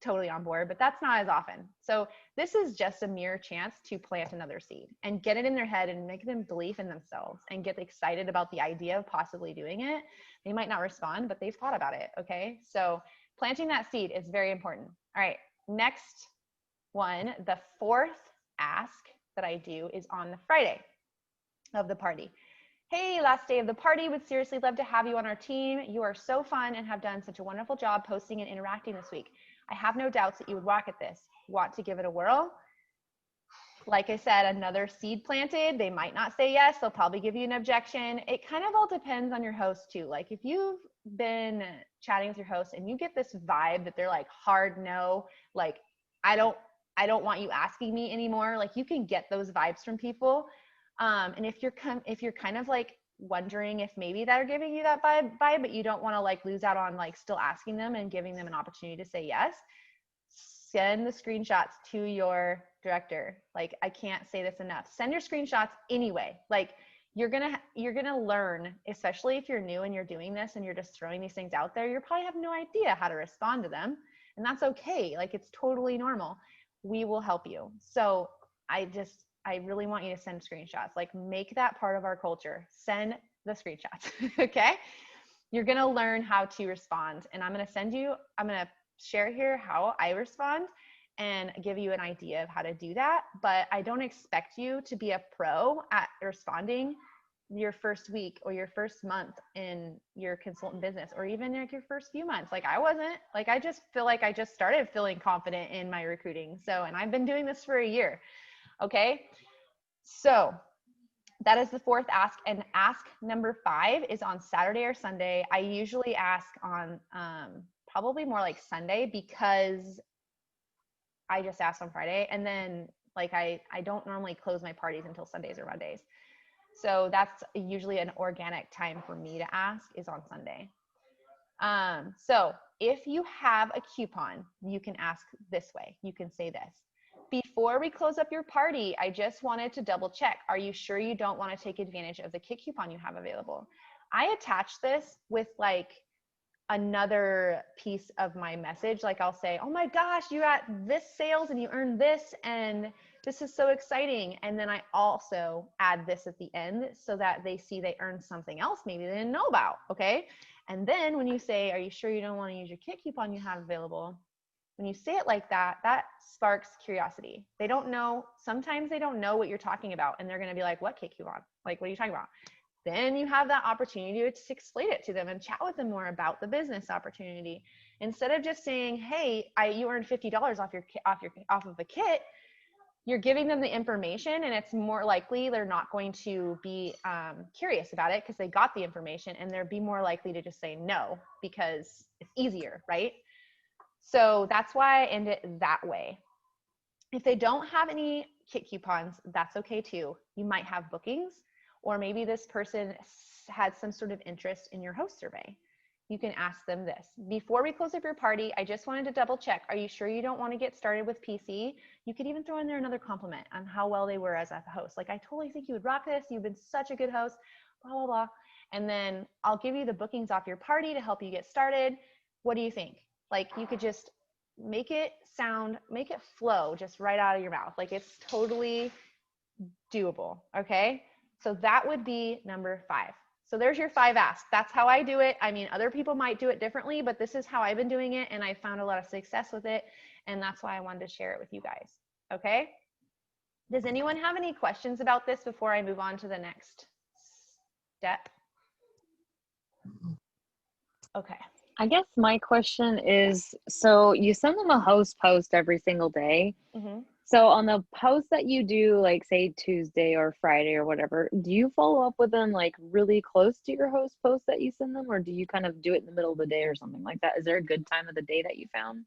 totally on board, but that's not as often. So this is just a mere chance to plant another seed and get it in their head and make them believe in themselves and get excited about the idea of possibly doing it. They might not respond, but they've thought about it. Okay. So planting that seed is very important. All right. Next one, the 4th ask that I do is on the Friday. of the party. Hey, last day of the party, would seriously love to have you on our team. You are so fun and have done such a wonderful job posting and interacting this week. I have no doubts that you would rock at this. Want to give it a whirl? Like I said, another seed planted. They might not say yes. They'll probably give you an objection. It kind of all depends on your host too. Like if you've been chatting with your host and you get this vibe that they're like hard no, like I don't want you asking me anymore. Like you can get those vibes from people. And if you're kind of like wondering if maybe they're giving you that vibe, but you don't want to like lose out on like still asking them and giving them an opportunity to say yes, send the screenshots to your director. Like I can't say this enough. Send your screenshots anyway. Like you're gonna learn, especially if you're new and you're doing this and you're just throwing these things out there. You probably have no idea how to respond to them, and that's okay. Like it's totally normal. We will help you. So I really want you to send screenshots. Like make that part of our culture. Send the screenshots. Okay. You're gonna learn how to respond, and I'm gonna share here how I respond and give you an idea of how to do that. But I don't expect you to be a pro at responding your first week or your first month in your consultant business, or even like your first few months. Like I wasn't. Like I just feel like I just started feeling confident in my recruiting. So, and I've been doing this for a year. Okay. So that is the fourth ask. And ask number 5 is on Saturday or Sunday. I usually ask on probably more like Sunday, because I just asked on Friday, and then like I don't normally close my parties until Sundays or Mondays. So that's usually an organic time for me to ask, is on Sunday. So if you have a coupon, you can ask this way. You can say this: before we close up your party, I just wanted to double check. Are you sure you don't want to take advantage of the kit coupon you have available? I attach this with like another piece of my message. Like I'll say, oh my gosh, you got this sales and you earned this, and this is so exciting. And then I also add this at the end so that they see they earned something else maybe they didn't know about. Okay. And then when you say, are you sure you don't want to use your kit coupon you have available? When you say it like that, that sparks curiosity. They don't know. Sometimes they don't know what you're talking about, and they're going to be like, what kit coupon? Like, what are you talking about? Then you have that opportunity to explain it to them and chat with them more about the business opportunity. Instead of just saying, hey, you earned $50 off of a kit, you're giving them the information, and it's more likely they're not going to be curious about it because they got the information, and they'll be more likely to just say no because it's easier, right? So that's why I end it that way. If they don't have any kit coupons, that's okay too. You might have bookings, or maybe this person had some sort of interest in your host survey. You can ask them this: before we close up your party, I just wanted to double check. Are you sure you don't want to get started with PC? You could even throw in there another compliment on how well they were as a host. Like, I totally think you would rock this. You've been such a good host, blah, blah, blah. And then I'll give you the bookings off your party to help you get started. What do you think? Like, you could just make it flow just right out of your mouth. Like, it's totally doable. Okay. So that would be number 5. So there's your 5 asks. That's how I do it. I mean, other people might do it differently, but this is how I've been doing it, and I found a lot of success with it, and that's why I wanted to share it with you guys. Okay? Does anyone have any questions about this before I move on to the next step? Okay. I guess my question is, so you send them a host post every single day. Mm-hmm. So on the post that you do, like say Tuesday or Friday or whatever, do you follow up with them like really close to your host post that you send them, or do you kind of do it in the middle of the day or something like that? Is there a good time of the day that you found?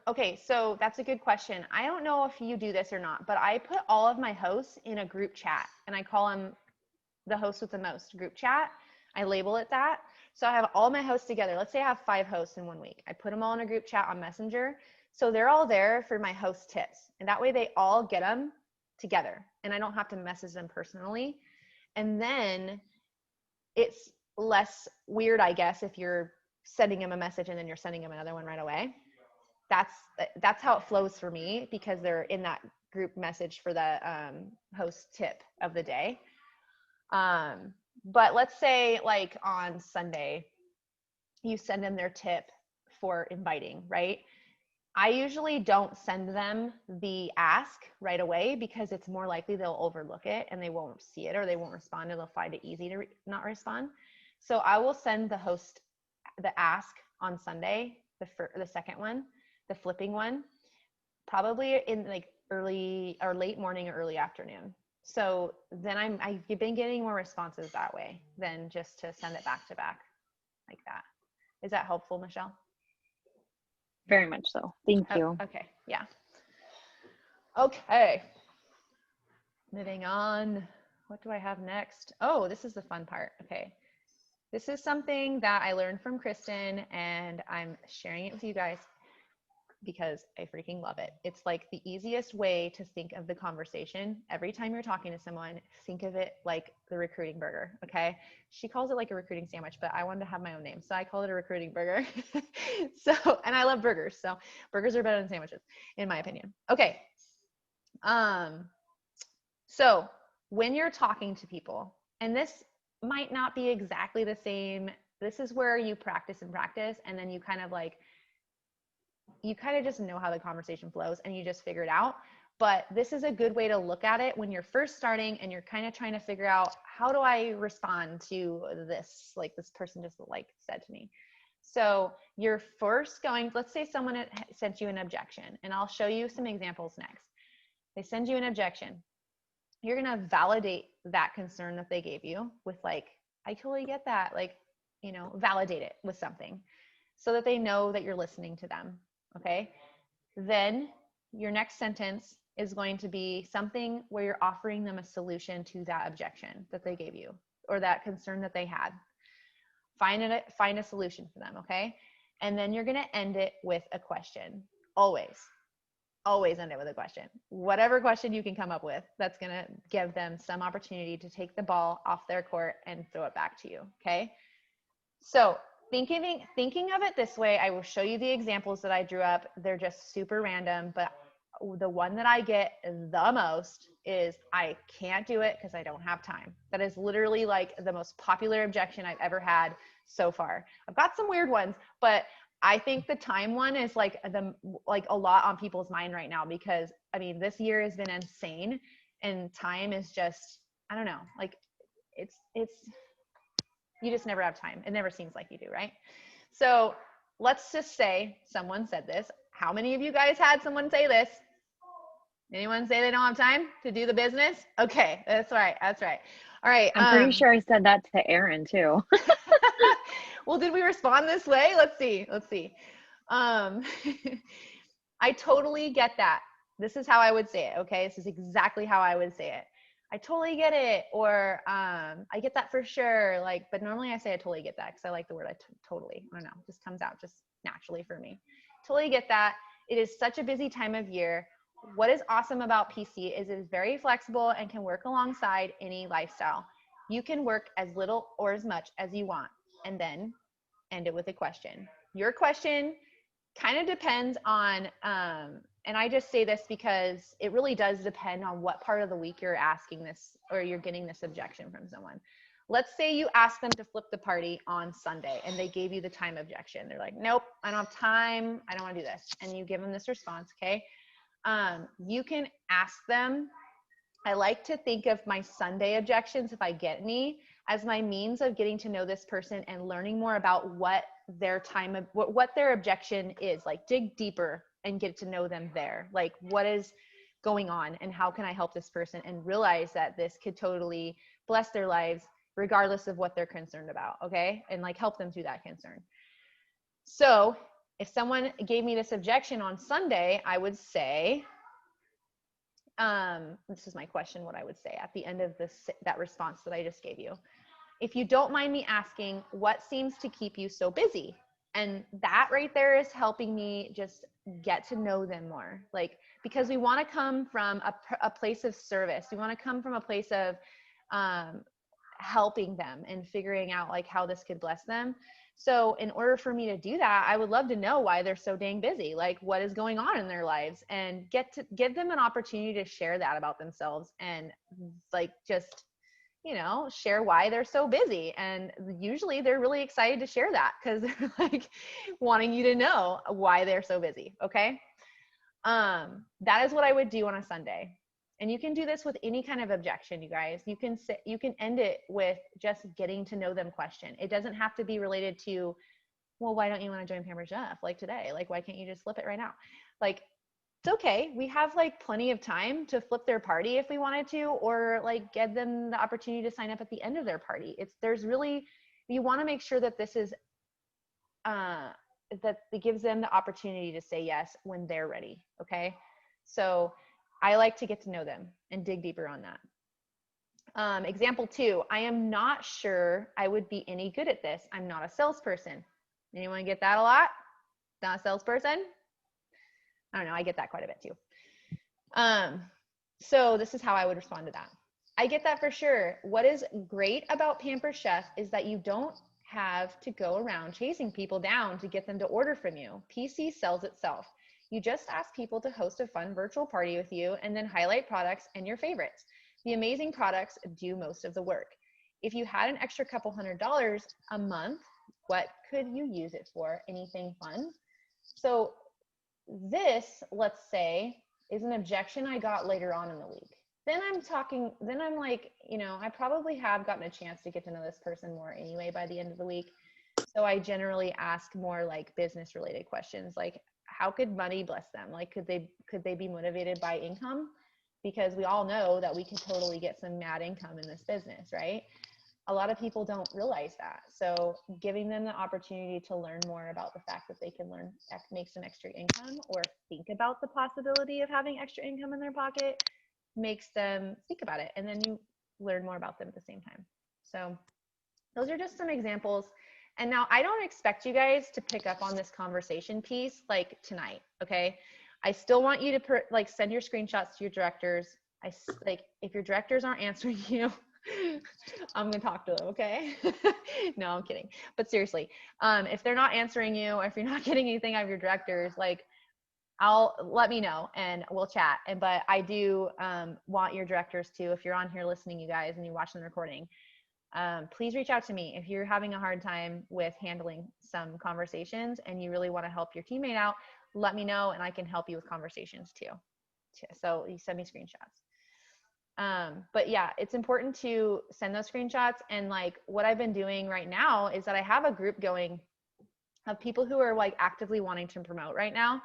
Okay, so that's a good question. I don't know if you do this or not, but I put all of my hosts in a group chat, and I call them the host with the most group chat. I label it that. So I have all my hosts together. Let's say I have 5 hosts in one week. I put them all in a group chat on Messenger. So they're all there for my host tips. And that way they all get them together, and I don't have to message them personally. And then it's less weird, I guess, if you're sending them a message and then you're sending them another one right away. That's how it flows for me, because they're in that group message for the host tip of the day. But let's say like on Sunday, you send them their tip for inviting, right? I usually don't send them the ask right away because it's more likely they'll overlook it and they won't see it or they won't respond and they'll find it easy to not respond. So I will send the host the ask on Sunday, the second one, the flipping one, probably in like early or late morning or early afternoon. So then I've been getting more responses that way than just to send it back to back like that. Is that helpful, Michelle? Very much so. Thank you. Okay. Yeah. Okay. Moving on. What do I have next? Oh, this is the fun part. Okay. This is something that I learned from Kristen and I'm sharing it with you guys because I freaking love it. It's like the easiest way to think of the conversation. Every time you're talking to someone, think of it like the recruiting burger, okay? She calls it like a recruiting sandwich, but I wanted to have my own name, so I call it a recruiting burger. So, and I love burgers, so burgers are better than sandwiches, in my opinion. Okay. So when you're talking to people, and this might not be exactly the same, this is where you practice and practice, and then you kind of just know how the conversation flows and you just figure it out. But this is a good way to look at it when you're first starting and you're kind of trying to figure out, how do I respond to this, like this person just like said to me. So you're first going, let's say someone sent you an objection, and I'll show you some examples next. They send you an objection. You're going to validate that concern that they gave you with like, I totally get that. Like, validate it with something so that they know that you're listening to them. Okay. Then your next sentence is going to be something where you're offering them a solution to that objection that they gave you or that concern that they had. Find a solution for them. Okay. And then you're going to end it with a question. Always end it with a question. Whatever question you can come up with, that's going to give them some opportunity to take the ball off their court and throw it back to you. Okay. So thinking of it this way, I will show you the examples that I drew up. They're just super random, but the one that I get the most is, I can't do it because I don't have time. That is literally like the most popular objection I've ever had so far. I've got some weird ones, but I think the time one is like a lot on people's mind right now, because I mean, this year has been insane and time is just, I don't know, like it's you just never have time. It never seems like you do, right? So let's just say someone said this. How many of you guys had someone say this? Anyone say they don't have time to do the business? Okay, that's right. All right. I'm pretty sure I said that to Erin too. Well, did we respond this way? Let's see. I totally get that. This is how I would say it. Okay. This is exactly how I would say it. I totally get it. Or I get that for sure. Like, but normally I say I totally get that because I like the word totally. I don't know. It just comes out just naturally for me. Totally get that. It is such a busy time of year. What is awesome about PC is it is very flexible and can work alongside any lifestyle. You can work as little or as much as you want, and then end it with a question. Your question kind of depends on, and I just say this because it really does depend on what part of the week you're asking this or you're getting this objection from someone. Let's say you ask them to flip the party on Sunday and they gave you the time objection. They're like, nope, I don't have time. I don't want to do this. And you give them this response. Okay. You can ask them. I like to think of my Sunday objections, if I get any, as my means of getting to know this person and learning more about what their objection is. Like, dig deeper and get to know them there. Like, what is going on and how can I help this person, and realize that this could totally bless their lives regardless of what they're concerned about. Okay. And like help them through that concern. So if someone gave me this objection on Sunday, I would say, this is my question, what I would say at the end of that response that I just gave you. If you don't mind me asking, what seems to keep you so busy? And that right there is helping me just get to know them more. Like, because we want to come from a place of service. We want to come from a place of helping them and figuring out like how this could bless them. So in order for me to do that, I would love to know why they're so dang busy, like what is going on in their lives, and get to give them an opportunity to share that about themselves, and like just share why they're so busy. And usually they're really excited to share that because they're like wanting you to know why they're so busy. Okay. That is what I would do on a Sunday. And you can do this with any kind of objection, you guys. You can end it with just getting to know them question. It doesn't have to be related to, well, why don't you want to join Pampered Chef like today? Like, why can't you just flip it right now? Like, it's okay. We have like plenty of time to flip their party if we wanted to, or like give them the opportunity to sign up at the end of their party. You want to make sure that this is, that it gives them the opportunity to say yes when they're ready. Okay. So I like to get to know them and dig deeper on that. Example 2, I am not sure I would be any good at this. I'm not a salesperson. Anyone get that a lot? Not a salesperson? I don't know. I get that quite a bit too. So this is how I would respond to that. I get that for sure. What is great about Pampered Chef is that you don't have to go around chasing people down to get them to order from you. PC sells itself. You just ask people to host a fun virtual party with you and then highlight products and your favorites. The amazing products do most of the work. If you had an extra couple $100 a month, what could you use it for? Anything fun? So this, let's say, is an objection I got later on in the week. Then I'm like, I probably have gotten a chance to get to know this person more anyway by the end of the week. So I generally ask more like business related questions, like how could money bless them? Like, could they be motivated by income? Because we all know that we can totally get some mad income in this business, right? A lot of people don't realize that. So giving them the opportunity to learn more about the fact that they can make some extra income or think about the possibility of having extra income in their pocket makes them think about it. And then you learn more about them at the same time. So those are just some examples. And now I don't expect you guys to pick up on this conversation piece like tonight. Okay. I still want you to send your screenshots to your directors. If your directors aren't answering you, I'm going to talk to them. Okay. No, I'm kidding. But seriously, if they're not answering you, or if you're not getting anything out of your directors, let me know and we'll chat. But I do want your directors to, if you're on here listening, you guys, and you're watching the recording, please reach out to me if you're having a hard time with handling some conversations and you really want to help your teammate out. Let me know and I can help you with conversations too. So you send me screenshots. But yeah, it's important to send those screenshots. And like what I've been doing right now is that I have a group going of people who are like actively wanting to promote right now.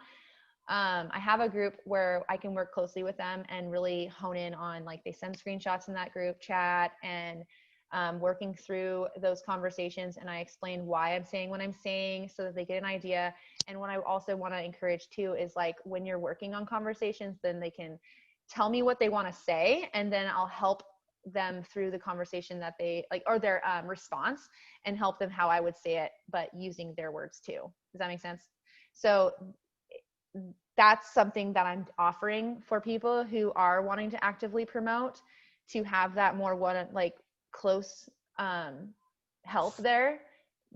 I have a group where I can work closely with them and really hone in on, like, they send screenshots in that group chat and working through those conversations. And I explain why I'm saying what I'm saying so that they get an idea. And what I also want to encourage too is, like, when you're working on conversations, then they can tell me what they want to say. And then I'll help them through the conversation that they like, or their response, and help them how I would say it, but using their words too. Does that make sense? So that's something that I'm offering for people who are wanting to actively promote, to have that more close help there.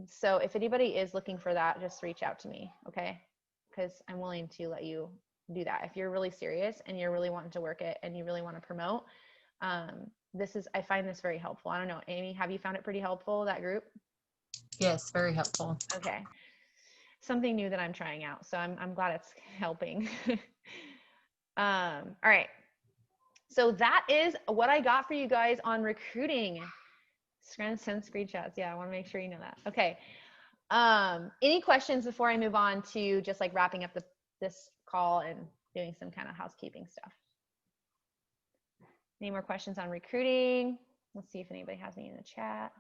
So if anybody is looking for that, just reach out to me, okay? Because I'm willing to let you do that. If you're really serious and you're really wanting to work it and you really want to promote, I find this very helpful. I don't know, Amy, have you found it pretty helpful, that group? Yes, very helpful. Okay. Something new that I'm trying out. So I'm glad it's helping. All right. So that is what I got for you guys on recruiting. Send screenshots. Yeah, I want to make sure you know that. Okay. Any questions before I move on to just like wrapping up this call and doing some kind of housekeeping stuff? Any more questions on recruiting? Let's see if anybody has any in the chat.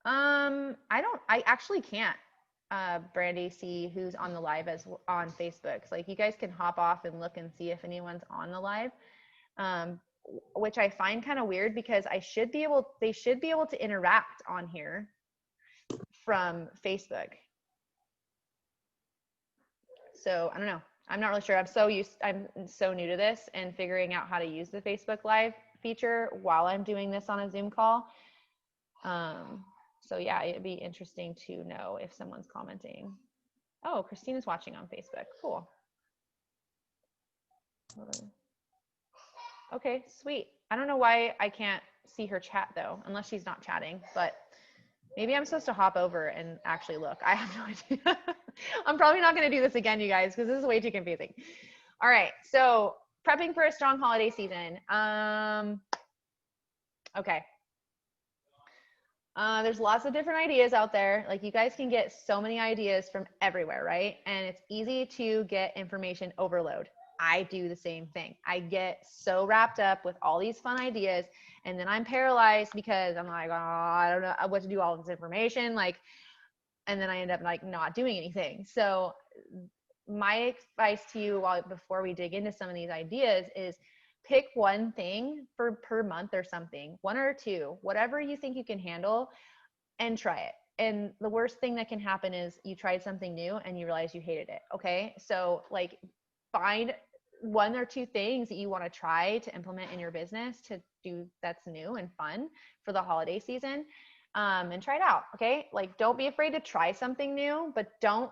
I actually can't, Brandy, see who's on the live on Facebook. So like, you guys can hop off and look and see if anyone's on the live, which I find kind of weird, because they should be able to interact on here from Facebook. So I don't know. I'm not really sure. I'm so new to this and figuring out how to use the Facebook Live feature while I'm doing this on a Zoom call. So yeah, it'd be interesting to know if someone's commenting. Oh, Christina's watching on Facebook. Cool. Okay, sweet. I don't know why I can't see her chat though, unless she's not chatting, but maybe I'm supposed to hop over and actually look. I have no idea. I'm probably not going to do this again, you guys, because this is way too confusing. All right, so prepping for a strong holiday season. Okay. There's lots of different ideas out there. Like you guys can get so many ideas from everywhere, right? And it's easy to get information overload. I do the same thing. I get so wrapped up with all these fun ideas, and then I'm paralyzed because I'm like, oh, I don't know what to do with all this information. Like, and then I end up like not doing anything. So my advice to you before we dig into some of these ideas is pick one thing per month or something, one or two, whatever you think you can handle, and try it. And the worst thing that can happen is you tried something new and you realize you hated it. Okay. So like find one or two things that you want to try to implement in your business to do that's new and fun for the holiday season. And try it out. Okay. Like don't be afraid to try something new, but don't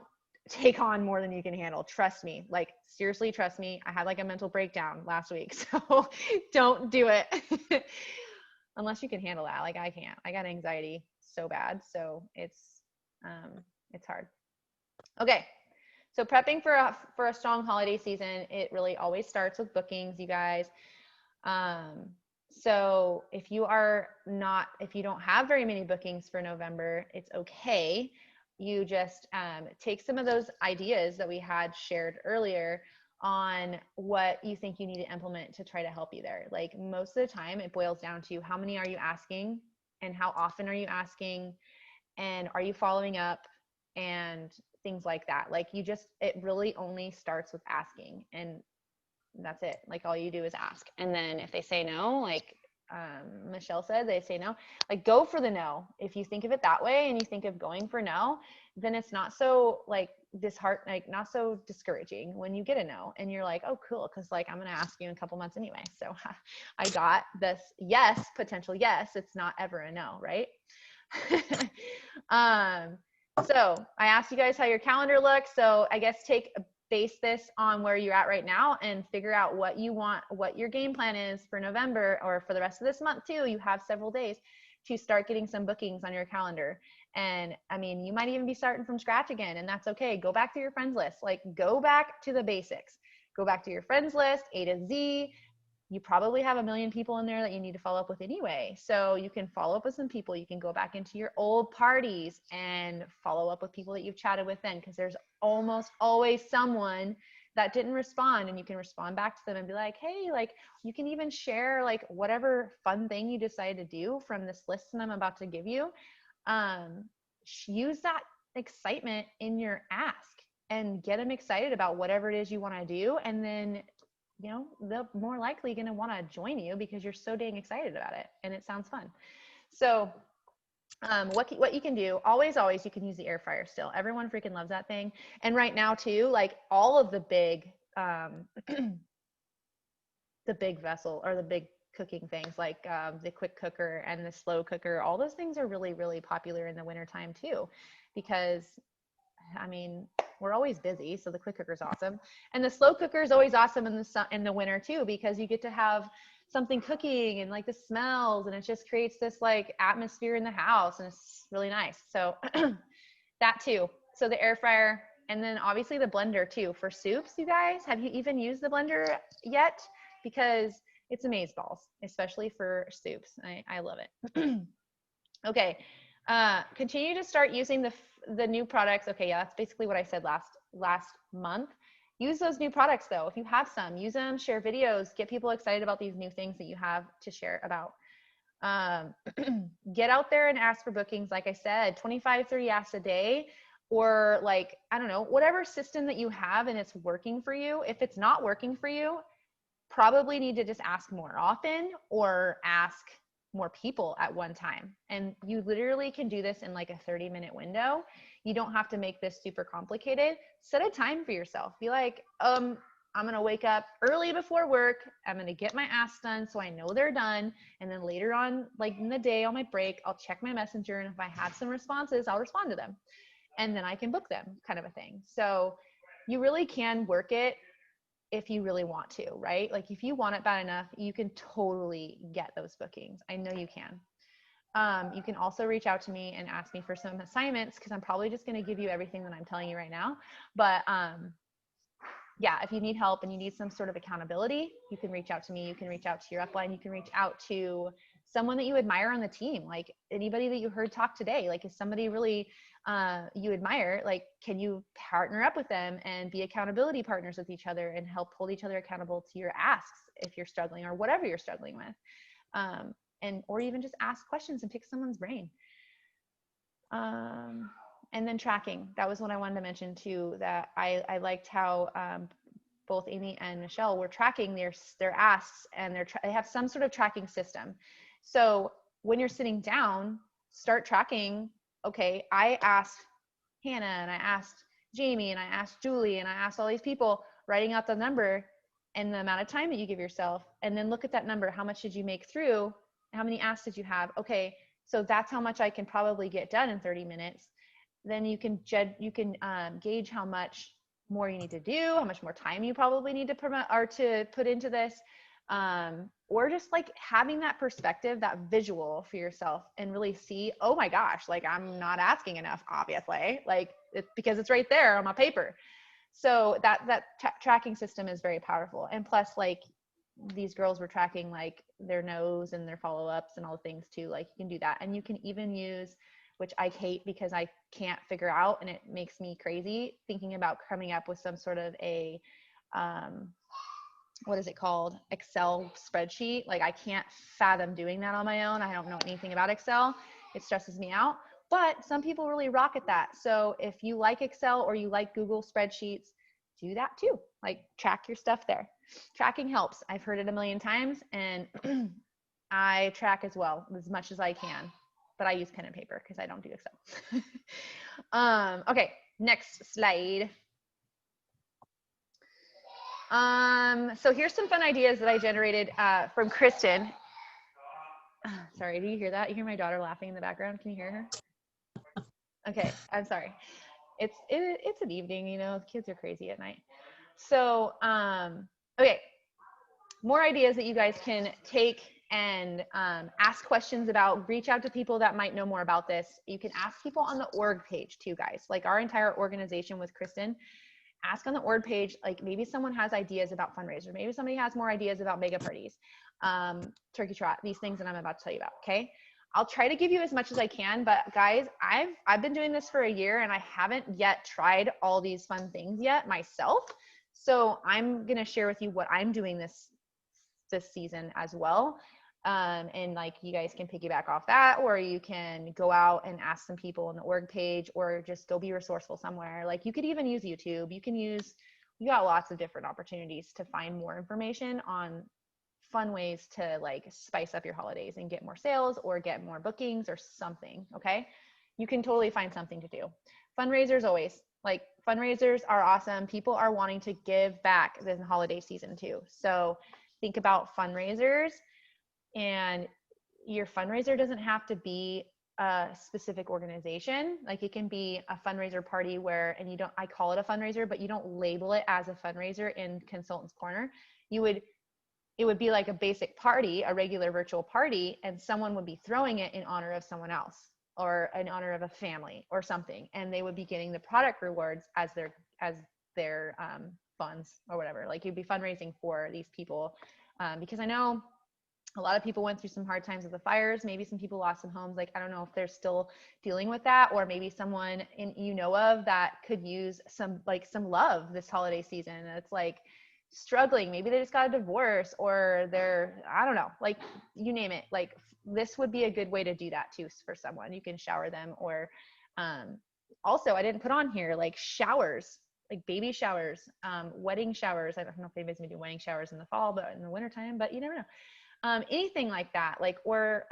take on more than you can handle. Trust me. Like seriously, trust me. I had like a mental breakdown last week. So don't do it unless you can handle that. Like I can't. I got anxiety so bad. So it's hard. Okay. So prepping for a strong holiday season, it really always starts with bookings, you guys. So if you don't have very many bookings for November, it's okay. You just take some of those ideas that we had shared earlier on what you think you need to implement to try to help you there. Like most of the time, it boils down to how many are you asking and how often are you asking and are you following up and things like that. Like it really only starts with asking and that's it. Like all you do is ask. And then if they say no, like Michelle said, they say no, like go for the no. If you think of it that way and you think of going for no, then it's not so like not so discouraging when you get a no and you're like, oh, cool. Cause like, I'm going to ask you in a couple months anyway. So I got this yes, potential yes. It's not ever a no. Right. So I asked you guys how your calendar looks. So I guess base this on where you're at right now and figure out what you want, what your game plan is for November or for the rest of this month too. You have several days to start getting some bookings on your calendar. And I mean, you might even be starting from scratch again, and that's okay. Go back to your friends list, like go back to the basics, go back to your friends list, A to Z. You probably have a million people in there that you need to follow up with anyway. So you can follow up with some people. You can go back into your old parties and follow up with people that you've chatted with then, because there's almost always someone that didn't respond, and you can respond back to them and be like, hey, like you can even share like whatever fun thing you decide to do from this list that I'm about to give you. Use that excitement in your ask and get them excited about whatever it is you want to do. And then they're more likely going to want to join you because you're so dang excited about it and it sounds fun. So what you can do, always, you can use the air fryer still. Everyone freaking loves that thing. And right now too, like all of the big, the big vessel or the big cooking things like the quick cooker and the slow cooker, all those things are really, really popular in the wintertime too, because I mean, we're always busy. So the quick cooker is awesome. And the slow cooker is always awesome in the winter too, because you get to have something cooking and like the smells, and it just creates this like atmosphere in the house, and it's really nice. So that too. So the air fryer, and then obviously the blender too for soups. You guys, have you even used the blender yet? Because it's amazeballs, especially for soups. I love it. Okay. Continue to start using the new products. Okay, yeah, that's basically what I said last month. Use those new products though. If you have some, use them, share videos, get people excited about these new things that you have to share about. Get out there and ask for bookings. Like I said, 25, 30 asks a day, or like, I don't know, whatever system that you have and it's working for you. If it's not working for you, probably need to just ask more often or ask more people at one time. And you literally can do this in like a 30-minute window. You don't have to make this super complicated. Set a time for yourself. Be like, I'm going to wake up early before work. I'm going to get my asks done so I know they're done. And then later on, like in the day on my break, I'll check my messenger. And if I have some responses, I'll respond to them. And then I can book them, kind of a thing. So you really can work it if you really want to, right? Like if you want it bad enough, you can totally get those bookings. I know you can. You can also reach out to me and ask me for some assignments, because I'm probably just going to give you everything that I'm telling you right now. But yeah, if you need help and you need some sort of accountability, you can reach out to me. You can reach out to your upline. You can reach out to someone that you admire on the team, like anybody that you heard talk today. Like, is somebody really you admire, like, can you partner up with them and be accountability partners with each other and help hold each other accountable to your asks if you're struggling or whatever you're struggling with? And or even just ask questions and pick someone's brain. And then tracking. That was what I wanted to mention too, that I liked how both Amy and Michelle were tracking their asks, and they have some sort of tracking system. So when you're sitting down, start tracking. Okay, I asked Hannah and I asked Jamie and I asked Julie and I asked all these people, writing out the number and the amount of time that you give yourself, and then look at that number. How much did you make through? How many asks did you have? Okay, so that's how much I can probably get done in 30 minutes. Then you can gauge how much more you need to do, how much more time you probably need to promote or to put into this, or just like having that perspective, that visual for yourself, and really see, oh my gosh, like I'm not asking enough, obviously, like it's because it's right there on my paper. So that tracking system is very powerful. And plus, like, these girls were tracking like their nose and their follow-ups and all the things too. Like, you can do that. And you can even use, which I hate because I can't figure out, and it makes me crazy thinking about coming up with some sort of a what is it called? Excel spreadsheet. Like, I can't fathom doing that on my own. I don't know anything about Excel. It stresses me out. But some people really rock at that. So if you like Excel or you like Google spreadsheets, do that too. Like, track your stuff there. Tracking helps. I've heard it a million times, and I track as well, as much as I can, but I use pen and paper because I don't do Excel. Okay, next slide. So here's some fun ideas that I generated from Kristen. Sorry, do you hear that? You hear my daughter laughing in the background? Can you hear her? Okay, I'm sorry. It's an evening, you know, kids are crazy at night. So, okay, more ideas that you guys can take and ask questions about. Reach out to people that might know more about this. You can ask people on the org page too, guys. Like our entire organization with Kristen, ask on the org page, like maybe someone has ideas about fundraisers. Maybe somebody has more ideas about mega parties, turkey trot, these things that I'm about to tell you about, okay? I'll try to give you as much as I can, but guys, I've been doing this for a year and I haven't yet tried all these fun things yet myself. So I'm gonna share with you what I'm doing this season as well. And like, you guys can piggyback off that, or you can go out and ask some people on the org page, or just go be resourceful somewhere. Like, you could even use YouTube. You got lots of different opportunities to find more information on fun ways to like spice up your holidays and get more sales or get more bookings or something. Okay, you can totally find something to do. Fundraisers, always, like, fundraisers are awesome. People are wanting to give back this holiday season too. So think about fundraisers, and your fundraiser doesn't have to be a specific organization. Like, it can be a fundraiser party where, and I call it a fundraiser, but you don't label it as a fundraiser in Consultants Corner. It would be like a basic party, a regular virtual party, and someone would be throwing it in honor of someone else or in honor of a family or something. And they would be getting the product rewards as their funds or whatever. Like, you'd be fundraising for these people. Because I know a lot of people went through some hard times with the fires. Maybe some people lost some homes. Like, I don't know if they're still dealing with that, or maybe someone of that could use some love this holiday season. It's like struggling. Maybe they just got a divorce, or I don't know, like, you name it. Like, this would be a good way to do that too for someone. You can shower them, or also, I didn't put on here, like, showers, like baby showers, wedding showers. I don't know if anybody's gonna do wedding showers in the fall, but in the wintertime, but you never know. Anything like that, like, or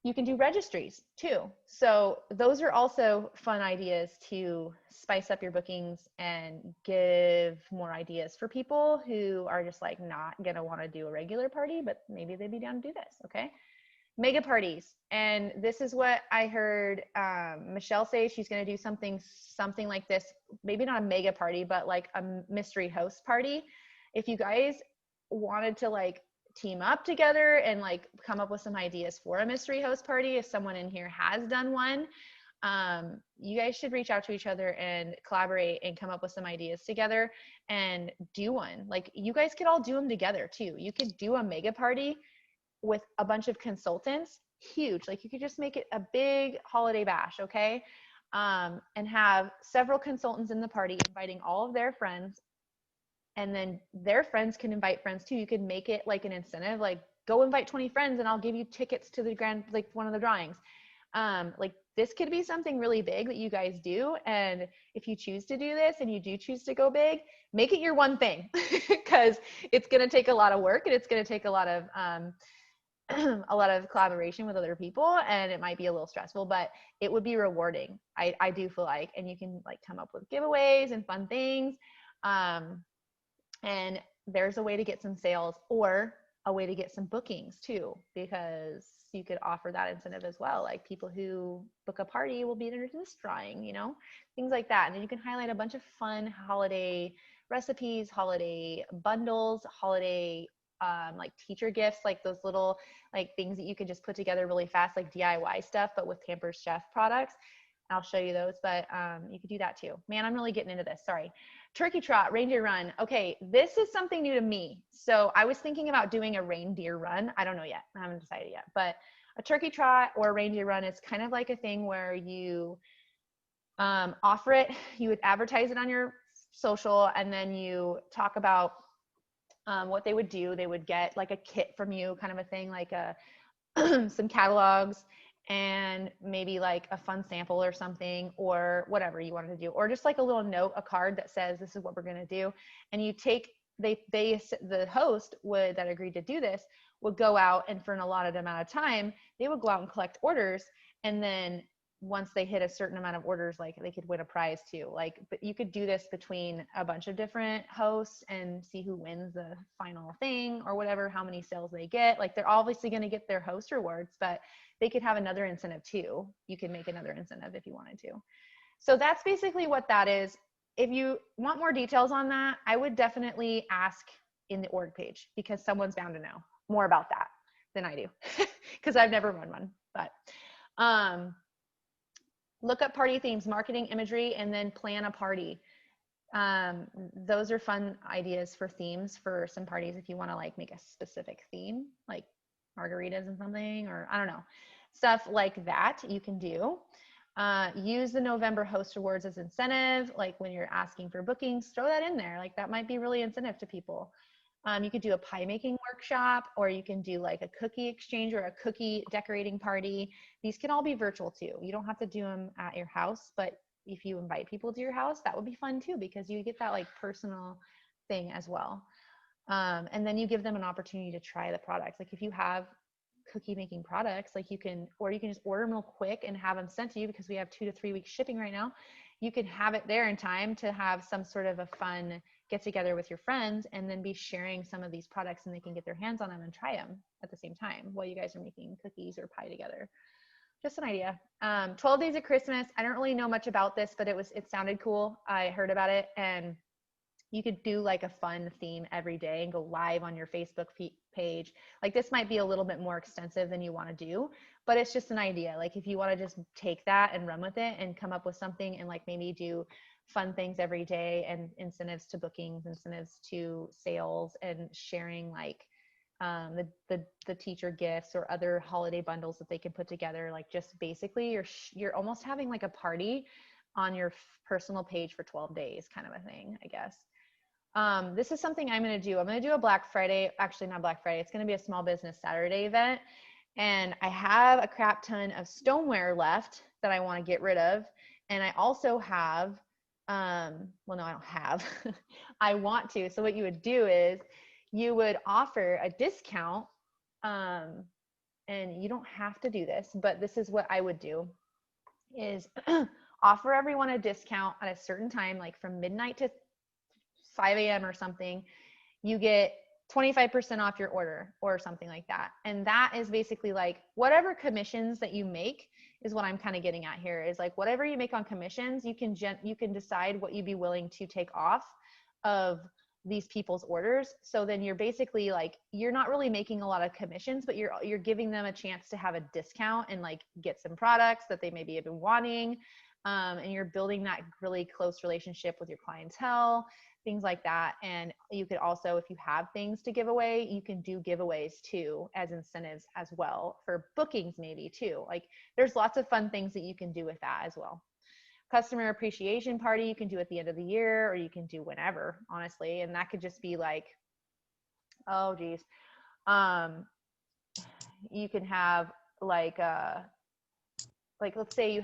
you can do registries too. So those are also fun ideas to spice up your bookings and give more ideas for people who are just like not gonna want to do a regular party, but maybe they'd be down to do this. Okay. mega parties. And this is what I heard Michelle say. She's going to do something like this, maybe not a mega party, but like a mystery host party. If you guys wanted to like team up together and like come up with some ideas for a mystery host party, if someone in here has done one, you guys should reach out to each other and collaborate and come up with some ideas together and do one. Like you guys could all do them together too. You could do a mega party with a bunch of consultants, huge. Like you could just make it a big holiday bash, okay? And have several consultants in the party inviting all of their friends, and then their friends can invite friends too. You could make it like an incentive, like go invite 20 friends and I'll give you tickets to the grand, like one of the drawings. Like this could be something really big that you guys do. And if you choose to do this and you do choose to go big, make it your one thing because it's going to take a lot of work and it's going to take a lot of collaboration with other people, and it might be a little stressful, but it would be rewarding. I do feel like, and you can like come up with giveaways and fun things. And there's a way to get some sales or a way to get some bookings too, because you could offer that incentive as well. Like people who book a party will be entered in this drawing, you know, things like that. And then you can highlight a bunch of fun holiday recipes, holiday bundles, holiday like teacher gifts, like those little like things that you can just put together really fast, like DIY stuff, but with Pampers Chef products. I'll show you those, but you could do that too. Man, I'm really getting into this. Sorry. Turkey trot, reindeer run. Okay, this is something new to me. So I was thinking about doing a reindeer run. I don't know yet. I haven't decided yet. But a turkey trot or a reindeer run is kind of like a thing where you offer it. You would advertise it on your social, and then you talk about what they would do. They would get like a kit from you, kind of a thing, like some catalogs and maybe like a fun sample or something, or whatever you wanted to do, or just like a little note, a card that says this is what we're going to do. And you take, the host would, that agreed to do this, would go out, and for an allotted amount of time, they would go out and collect orders. And then once they hit a certain amount of orders, like they could win a prize too. Like, but you could do this between a bunch of different hosts and see who wins the final thing or whatever, how many sales they get. Like they're obviously going to get their host rewards, but they could have another incentive too. You could make another incentive if you wanted to. So that's basically what that is. If you want more details on that, I would definitely ask in the org page, because someone's bound to know more about that than I do, because I've never run one. But look up party themes, marketing imagery, and then plan a party. Those are fun ideas for themes for some parties if you want to like make a specific theme, like margaritas and something, or I don't know, stuff like that you can do. Use the November host awards as incentive. Like when you're asking for bookings, throw that in there. Like that might be really incentive to people. You could do a pie making workshop, or you can do like a cookie exchange or a cookie decorating party. These can all be virtual too. You don't have to do them at your house, but if you invite people to your house, that would be fun too, because you get that like personal thing as well. And then you give them an opportunity to try the products. Like if you have cookie making products, like you can just order them real quick and have them sent to you, because we have 2 to 3 weeks shipping right now. You can have it there in time to have some sort of a fun get together with your friends, and then be sharing some of these products, and they can get their hands on them and try them at the same time while you guys are making cookies or pie together. Just an idea. 12 Days of Christmas. I don't really know much about this, but it sounded cool. I heard about it, and you could do like a fun theme every day and go live on your Facebook page. Like this might be a little bit more extensive than you want to do, but it's just an idea. Like if you want to just take that and run with it and come up with something, and like maybe do fun things every day, and incentives to bookings, incentives to sales, and sharing like the teacher gifts or other holiday bundles that they can put together. Like just basically you're almost having like a party on your personal page for 12 days kind of a thing, I guess. This is something I'm going to do. I'm going to do a Black Friday, actually not Black Friday. It's going to be a small business Saturday event. And I have a crap ton of stoneware left that I want to get rid of. And I also have, well, no, I don't have, I want to. So what you would do is you would offer a discount, and you don't have to do this, but this is what I would do, is offer everyone a discount at a certain time, like from midnight to 5 a.m. or something. You get 25% off your order or something like that. And that is basically like whatever commissions that you make is what I'm kind of getting at here, is like whatever you make on commissions, you can decide what you'd be willing to take off of these people's orders. So then you're basically like, you're not really making a lot of commissions, but you're giving them a chance to have a discount and like get some products that they maybe have been wanting. And you're building that really close relationship with your clientele, things like that. And you could also, if you have things to give away, you can do giveaways too as incentives as well for bookings maybe too. Like there's lots of fun things that you can do with that as well. Customer appreciation party you can do at the end of the year, or you can do whenever, honestly. And that could just be like, oh geez, you can have like let's say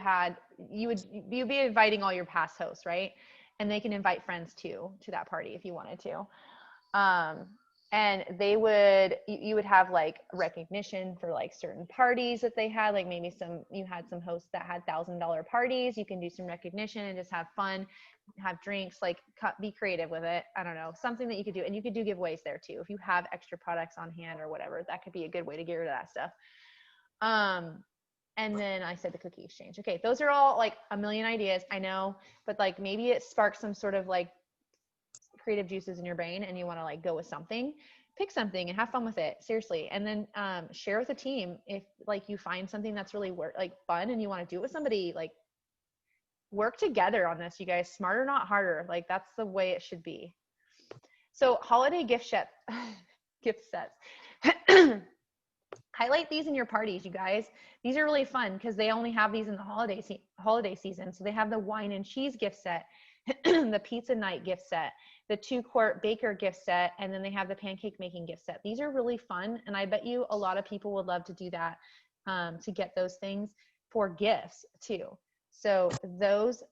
you'd be inviting all your past hosts, right? And they can invite friends too to that party if you wanted to. And you would have like recognition for like certain parties that they had, like maybe you had some hosts that had $1,000 parties. You can do some recognition and just have fun, have drinks, like be creative with it. I don't know, something that you could do. And you could do giveaways there too. If you have extra products on hand or whatever, that could be a good way to get rid of that stuff. And then I said the cookie exchange. Okay, those are all like a million ideas, I know, but like maybe it sparks some sort of like creative juices in your brain and you want to like go with something. Pick something and have fun with it, seriously. And then share with a team if like you find something that's really fun and you want to do it with somebody. Like work together on this, you guys. Smarter, not harder. Like that's the way it should be. So holiday gift sets. Highlight these in your parties, you guys. These are really fun because they only have these in the holiday season. So they have the wine and cheese gift set, the pizza night gift set, the 2-quart baker gift set, and then they have the pancake making gift set. These are really fun, and I bet you a lot of people would love to do that, to get those things for gifts too. So those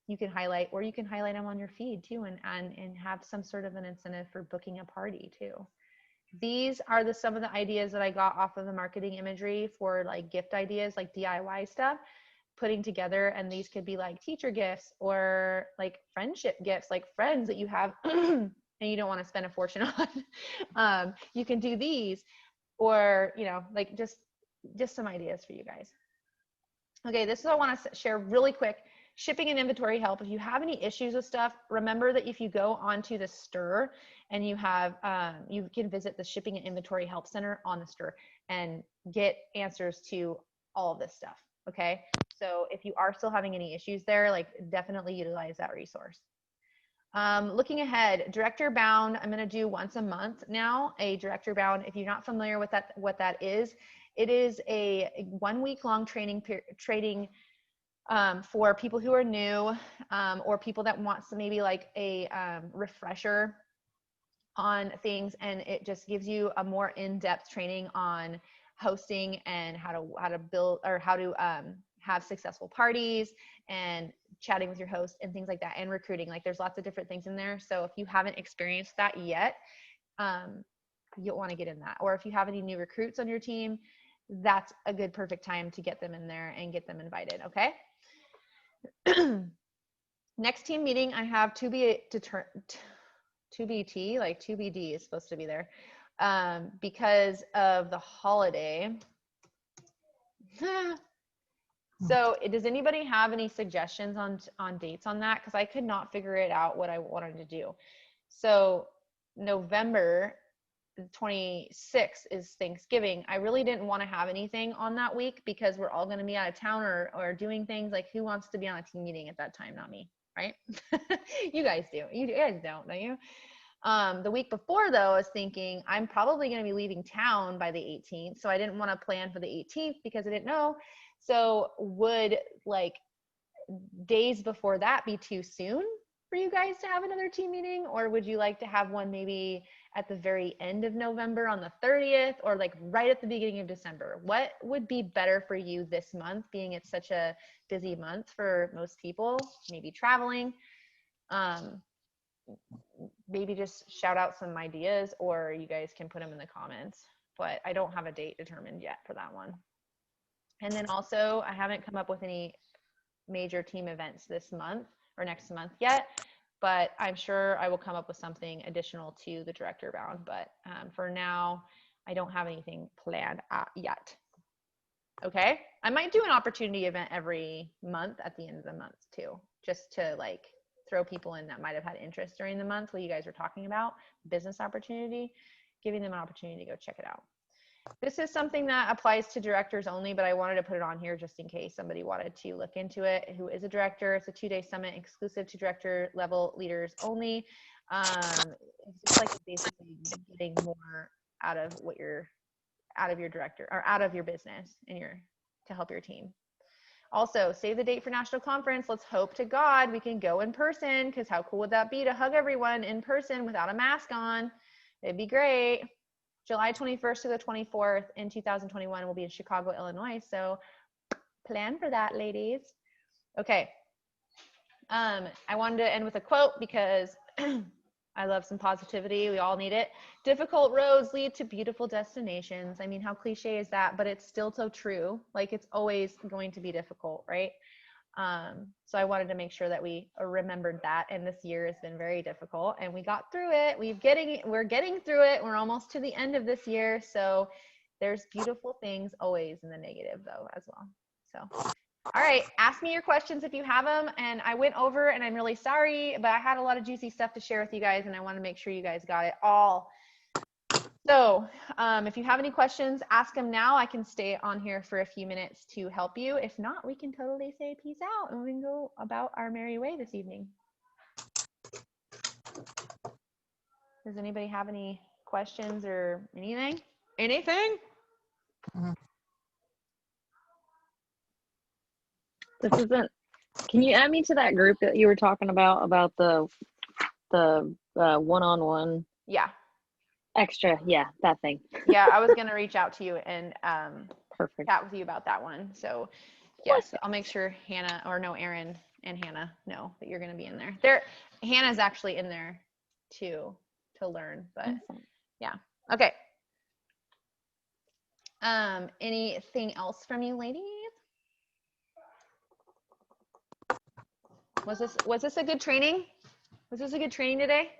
you can highlight, or you can highlight them on your feed too, and have some sort of an incentive for booking a party too. These are some of the ideas that I got off of the marketing imagery for like gift ideas, like DIY stuff, putting together. And these could be like teacher gifts or like friendship gifts, like friends that you have and you don't want to spend a fortune on. You can do these, or, like just some ideas for you guys. Okay, this is what I want to share really quick. Shipping and inventory help. If you have any issues with stuff, remember that if you go onto the STIR and you have, you can visit the Shipping and Inventory Help Center on the STIR and get answers to all of this stuff. Okay, so if you are still having any issues there, like definitely utilize that resource. Looking ahead, Director Bound, I'm going to do once a month now, a Director Bound. If you're not familiar with what that is, it is a 1 week long training for people who are new, or people that want some, maybe like a refresher on things, and it just gives you a more in-depth training on hosting and how to build, or how to have successful parties and chatting with your host and things like that, and recruiting. Like there's lots of different things in there. So if you haven't experienced that yet, you'll want to get in that. Or if you have any new recruits on your team, that's a good perfect time to get them in there and get them invited. Okay. Next team meeting, I have 2BT, like 2BD is supposed to be there, because of the holiday. So does anybody have any suggestions on dates on that? Because I could not figure it out what I wanted to do. So November 26th is Thanksgiving. I really didn't want to have anything on that week because we're all going to be out of town or doing things. Like who wants to be on a team meeting at that time? Not me, right? You guys do. You guys don't you? The week before though, I was thinking I'm probably going to be leaving town by the 18th. So I didn't want to plan for the 18th because I didn't know. So would like days before that be too soon for you guys to have another team meeting? Or would you like to have one maybe at the very end of November on the 30th, or like right at the beginning of December? What would be better for you this month, being it's such a busy month for most people, maybe traveling? Maybe just shout out some ideas, or you guys can put them in the comments, but I don't have a date determined yet for that one. And then also, I haven't come up with any major team events this month or next month yet. but I'm sure I will come up with something additional to the director bound. But for now, I don't have anything planned yet. Okay. I might do an opportunity event every month at the end of the month too, just to like throw people in that might have had interest during the month what you guys were talking about, business opportunity, giving them an opportunity to go check it out. This is something that applies to directors only, but I wanted to put it on here just in case somebody wanted to look into it who is a director. It's a 2-day summit exclusive to director level leaders only. It's just like basically getting more out of what you're out of your director or out of your business and to help your team. Also, save the date for national conference. Let's hope to God we can go in person, because how cool would that be to hug everyone in person without a mask on? It'd be great. July 21st to the 24th in 2021 will be in Chicago, Illinois. So plan for that, ladies. Okay. I wanted to end with a quote because I love some positivity. We all need it. Difficult roads lead to beautiful destinations. I mean, how cliche is that? But it's still so true. Like, it's always going to be difficult, right? So I wanted to make sure that we remembered that. And this year has been very difficult, and we got through it. We're getting through it. We're almost to the end of this year. So there's beautiful things always in the negative though, as well. So, all right, ask me your questions if you have them. And I went over, and I'm really sorry, but I had a lot of juicy stuff to share with you guys, and I want to make sure you guys got it all. So if you have any questions, ask them now. I can stay on here for a few minutes to help you. If not, we can totally say peace out and we can go about our merry way this evening. Does anybody have any questions or anything? Anything? This isn't. Can you add me to that group that you were talking about the one-on-one? Yeah. Extra, yeah, that thing. Yeah, I was gonna reach out to you and Perfect. chat with you about that one. So yes, I'll make sure Erin and Hannah know that you're gonna be in there. Hannah's actually in there too to learn, but Awesome. Yeah. Okay. Anything else from you, ladies? Was this a good training? Was this a good training today?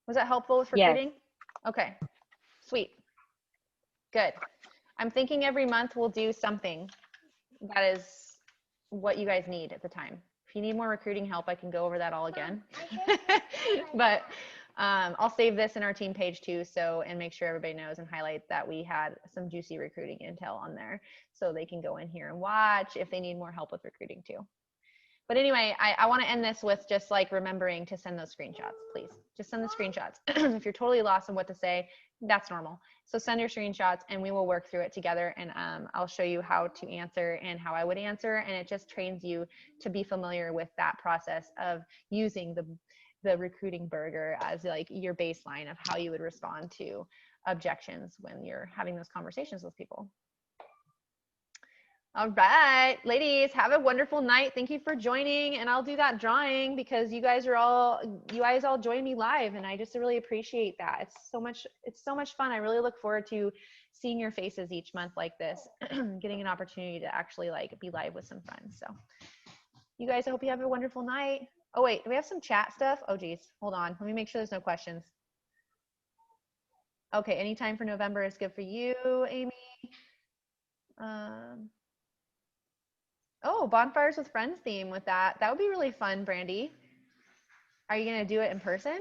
Was that helpful with recruiting? Yes. Okay. Sweet. Good. I'm thinking every month we'll do something that is what you guys need at the time. If you need more recruiting help, I can go over that all again. But I'll save this in our team page too, and make sure everybody knows and highlight that we had some juicy recruiting intel on there, so they can go in here and watch if they need more help with recruiting too. But anyway, I want to end this with just like remembering to send those screenshots, please. Just send the screenshots. If you're totally lost on what to say, that's normal. So send your screenshots and we will work through it together, and I'll show you how to answer and how I would answer, and it just trains you to be familiar with that process of using the recruiting burger as like your baseline of how you would respond to objections when you're having those conversations with people. All right, ladies, have a wonderful night. Thank you for joining, and I'll do that drawing because you guys all join me live, and I just really appreciate that. It's so much fun. I really look forward to seeing your faces each month like this, getting an opportunity to actually like be live with some friends. So you guys, I hope you have a wonderful night. Oh wait, do we have some chat stuff? Oh geez, hold on. Let me make sure there's no questions. Okay, anytime for November is good for you, Amy. Oh, Bonfires with Friends theme with that. That would be really fun, Brandy. Are you going to do it in person?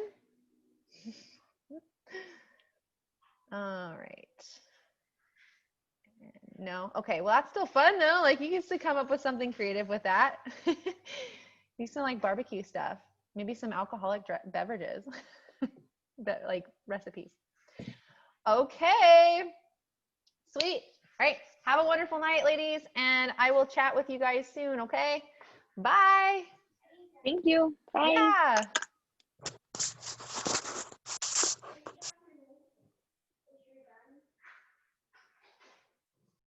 All right. No? Okay, well, that's still fun, though. Like, you can still come up with something creative with that. Do some, like, barbecue stuff. Maybe some alcoholic beverages. Like, recipes. Okay. Sweet. All right. Have a wonderful night, ladies, and I will chat with you guys soon, okay? Bye. Thank you. Bye. Yeah.